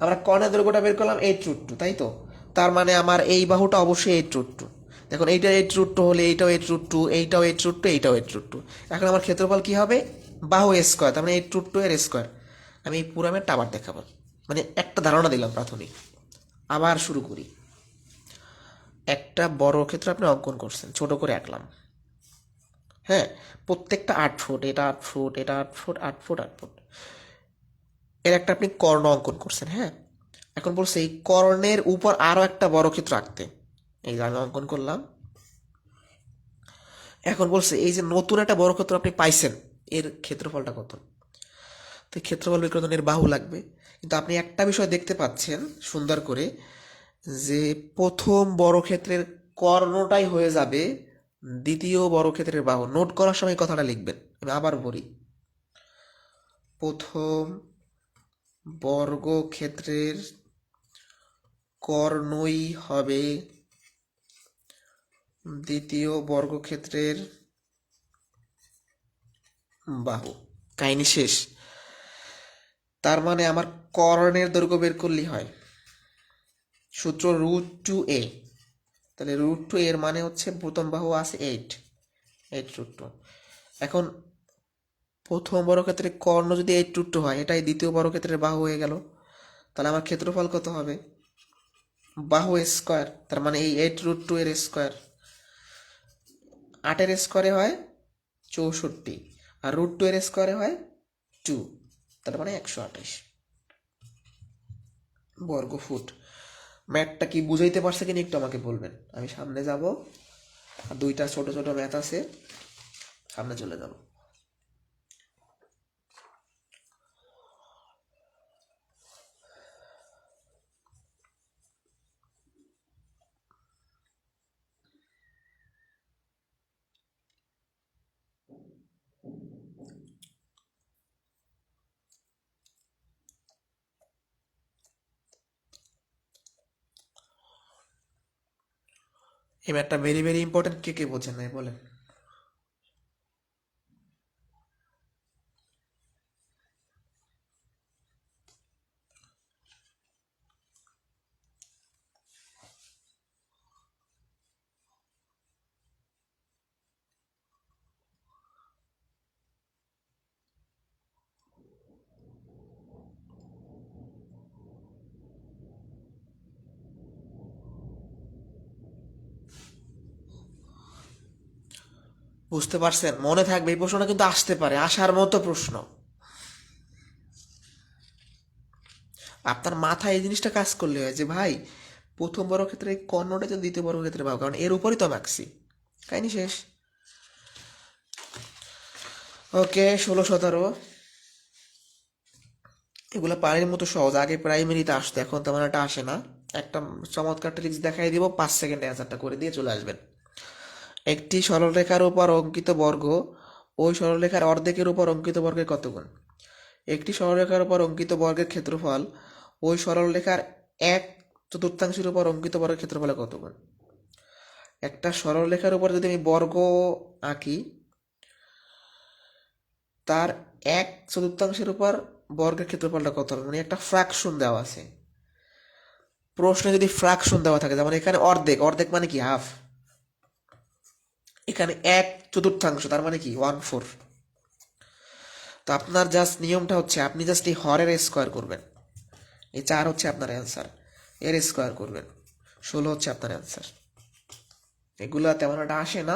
আমরা কর্ণের দৈর্ঘ্যটা বের করলাম 8√2, তাই তো? তার মানে আমার এই বাহুটা অবশ্যই 8√2। দেখুন এইটা 8√2 হলে এইটাও 8√2, এইটাও 8√2, এইটাও 8√2। এখন আমার ক্ষেত্রফল কি হবে? বাহু স্কোয়ার, তার মানে 8√2 এর স্কোয়ার। আমি এই পুরো ম্যাথটা আবার দেখাবো, মানে একটা ধারণা দিলাম প্রাথমিক। আবার শুরু করি। একটা বর্গক্ষেত্র আপনি অঙ্কন করছেন, ছোট করে আঁকলাম। হ্যাঁ, প্রত্যেকটা 8 ফুট, এটা 8 ফুট, এটা 8 ফুট, 8 ফুট, 8 ফুট। এর একটা আপনি কর্ণ অঙ্কন করছেন। হ্যাঁ, এখন বলছে এই কর্ণের উপর আরো একটা বর্গক্ষেত্র আঁকতে। এই যে আমি অঙ্কন করলাম। এখন বলছে এই যে নতুন একটা বর্গক্ষেত্র আপনি পাইছেন, এর ক্ষেত্রফলটা কত? তো ক্ষেত্রফল বের করতে এর বাহু লাগবে। কিন্তু আপনি একটা বিষয় দেখতে পাচ্ছেন সুন্দর করে, যে প্রথম বর্গক্ষেত্রের কর্ণটাই হয়ে যাবে দ্বিতীয় বর্গক্ষেত্রের বাহু। নোট করার সময় কথাটা লিখবেন। আমি আবার বলি, প্রথম বর্গক্ষেত্রের কর্ণই হবে দ্বিতীয় বর্গক্ষেত্রের বাহু। কাহিনী শেষ। তার মানে আমার কর্ণের দৈর্ঘ্য বের করলেই হয়, সূত্র √2a। তাহলে √2 এর মানে হচ্ছে প্রথম বাহু আছে 8, 8√2। এখন প্রথম বর্গক্ষেত্রের কর্ণ যদি 8√2 হয়, এটাই দ্বিতীয় বর্গক্ষেত্রের বাহু হয়ে গেল। তাহলে আমার ক্ষেত্রফল কত হবে? বাহু স্কোয়ার, তার মানে এই 8√2 এর স্কোয়ার। 8 এর স্কোয়ারে হয় 64, আর √2 এর স্কোয়ারে হয় 2, তার মানে 128 বর্গ ফুট। ম্যাথটা কি বুঝাইতে পারছে কিনা একটু আমাকে বলবেন। আমি সামনে যাব, আর দুইটা ছোট ছোট ম্যাথ আছে, সামনে চলে যাব। এই ম্যাথটা ভেরি ভেরি ইম্পর্টেন্ট, কে কে বোঝেন নাই বলেন? বুঝতে পারছেন? মনে থাকবে, এই প্রশ্নটা কিন্তু আসতে পারে, আসার মতো প্রশ্ন। আপনার মাথায় এই জিনিসটা কাজ করলে হয় যে ভাই, প্রথম বর্গক্ষেত্রে এই কর্ণটা যদি দ্বিতীয় বর্গক্ষেত্রে পাবো, কারণ এর উপরই তো মাখছি। কাহিনী শেষ। ওকে, 16, 17 এগুলো পানির মতো সহজ। আগে প্রাইমারিতে আসতো, এখন তেমন একটা আসে না। একটা চমৎকার ট্রিক্স দেখাই দিব, 5 সেকেন্ডে অ্যান্সারটা করে দিয়ে চলে আসবেন। একটি সরলরেখার উপর অঙ্কিত বর্গ ওই সরলরেখার অর্ধেকের উপর অঙ্কিত বর্গের কত গুণ? একটি সরলরেখার উপর অঙ্কিত বর্গের ক্ষেত্রফল ওই সরলরেখার 1/4 উপর অঙ্কিত বর্গের ক্ষেত্রফলের কত গুণ? একটা সরলরেখার উপর যদি আমি বর্গ আঁকি, তার 1/4 উপর বর্গের ক্ষেত্রফলটা কত হবে? মানে একটা ফ্র্যাকশন দেওয়া আছে প্রশ্নে, যদি ফ্র্যাকশন দেওয়া থাকে, যেমন এখানে অর্ধেক, অর্ধেক মানে কি হাফ, এখানে 1/4, তার মানে কি 1/4। তো আপনার জাস্ট নিয়মটা হচ্ছে, আপনি জাস্ট এই হরের স্কোয়ার করবেন। এই 4 হচ্ছে আপনার অ্যান্সার, এর স্কোয়ার করবেন, 16 হচ্ছে আপনার অ্যান্সার। এগুলো তেমন একটা আসে না,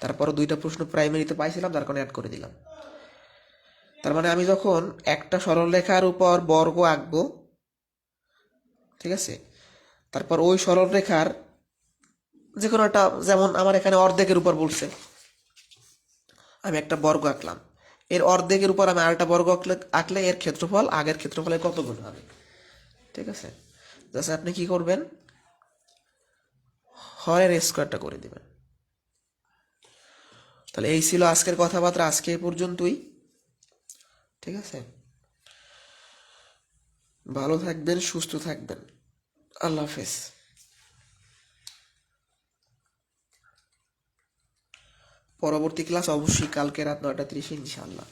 তারপরও 2টা প্রশ্ন প্রাইমারিতে পাইছিলাম, তার কারণে অ্যাড করে দিলাম। তার মানে আমি যখন একটা সরলরেখার উপর বর্গ আঁকবো, ঠিক আছে, তারপর ওই সরলরেখার যে কোনো একটা, যেমন আমার এখানে অর্ধেকের উপর বলছে, আমি একটা বর্গ আঁকলাম, এর অর্ধেকের উপর আমি আরেকটা বর্গ আঁকলে এর ক্ষেত্রফল আগের ক্ষেত্রফলের কত গুণ হবে? ঠিক আছে, জাস্ট আপনি কি করবেন, হরের স্কোয়ারটা করে দিবেন। তাহলে এই ছিল আজকের কথাবার্তা, আজকে এই পর্যন্তই। ঠিক আছে, ভালো থাকবেন, সুস্থ থাকবেন, আল্লাহ হাফেজ। পরবর্তী ক্লাস অবশ্যই কালকে রাত 9:30 ইনশাআল্লাহ।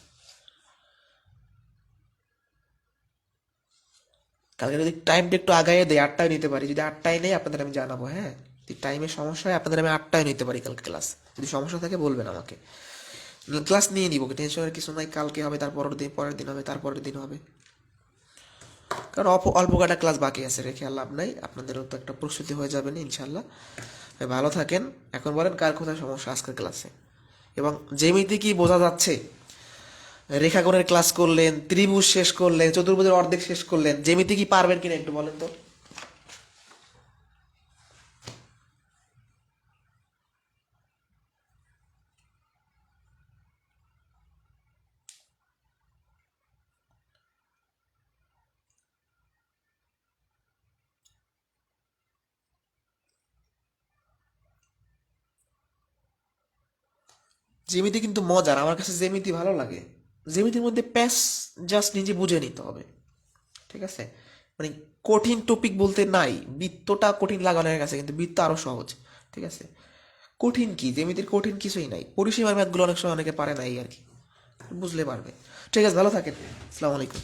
কালকে যদি টাইমটা একটু আগাইয়ে দেয়, 8টায় নিতে পারি। যদি 8টায় নেই, আপনাদের আমি জানাবো। হ্যাঁ, যদি টাইমের সমস্যা হয়, আপনাদের আমি 8টায় নিতে পারি কালকে ক্লাস। যদি সমস্যা থাকে বলবেন আমাকে, ক্লাস নিয়ে নিব, টেনশনের কিছু নাই। কালকে হবে, তারপরের দিন, পরের দিন হবে, তারপরের দিন হবে, কারণ অল্প কটা ক্লাস বাকি আছে, রেখে আর লাভ নাই। আপনাদেরও তো একটা প্রস্তুতি হয়ে যাবে না ইনশাল্লাহ। ভালো থাকেন। এখন বলেন কার কোথায় সমস্যা আজকের ক্লাসে, এবং জ্যামিতি কি বোঝা যাচ্ছে? রেখাগণের ক্লাস করলেন, ত্রিভুজ শেষ করলেন, চতুর্ভুজের অর্ধেক শেষ করলেন, জ্যামিতি কি পারবেন কিনা একটু বলেন তো। জ্যামিতি কিন্তু মজার, আমার কাছে জ্যামিতি ভালো লাগে। জ্যামিতির মধ্যে প্যাস জাস্ট নিজে বুঝে নিতে হবে। ঠিক আছে, মানে কঠিন টপিক বলতে নাই। বৃত্তটা কঠিন লাগানো হয়ে গেছে, কিন্তু বৃত্ত আরো সহজ। ঠিক আছে, কঠিন কি, জ্যামিতির কঠিন কিছুই নাই। পরিসীমার ম্যাথগুলো অনেক সময় অনেকে পারে না, এই আর কি, বুঝলে পারবে। ঠিক আছে, ভালো থাকেন, আসসালামু আলাইকুম।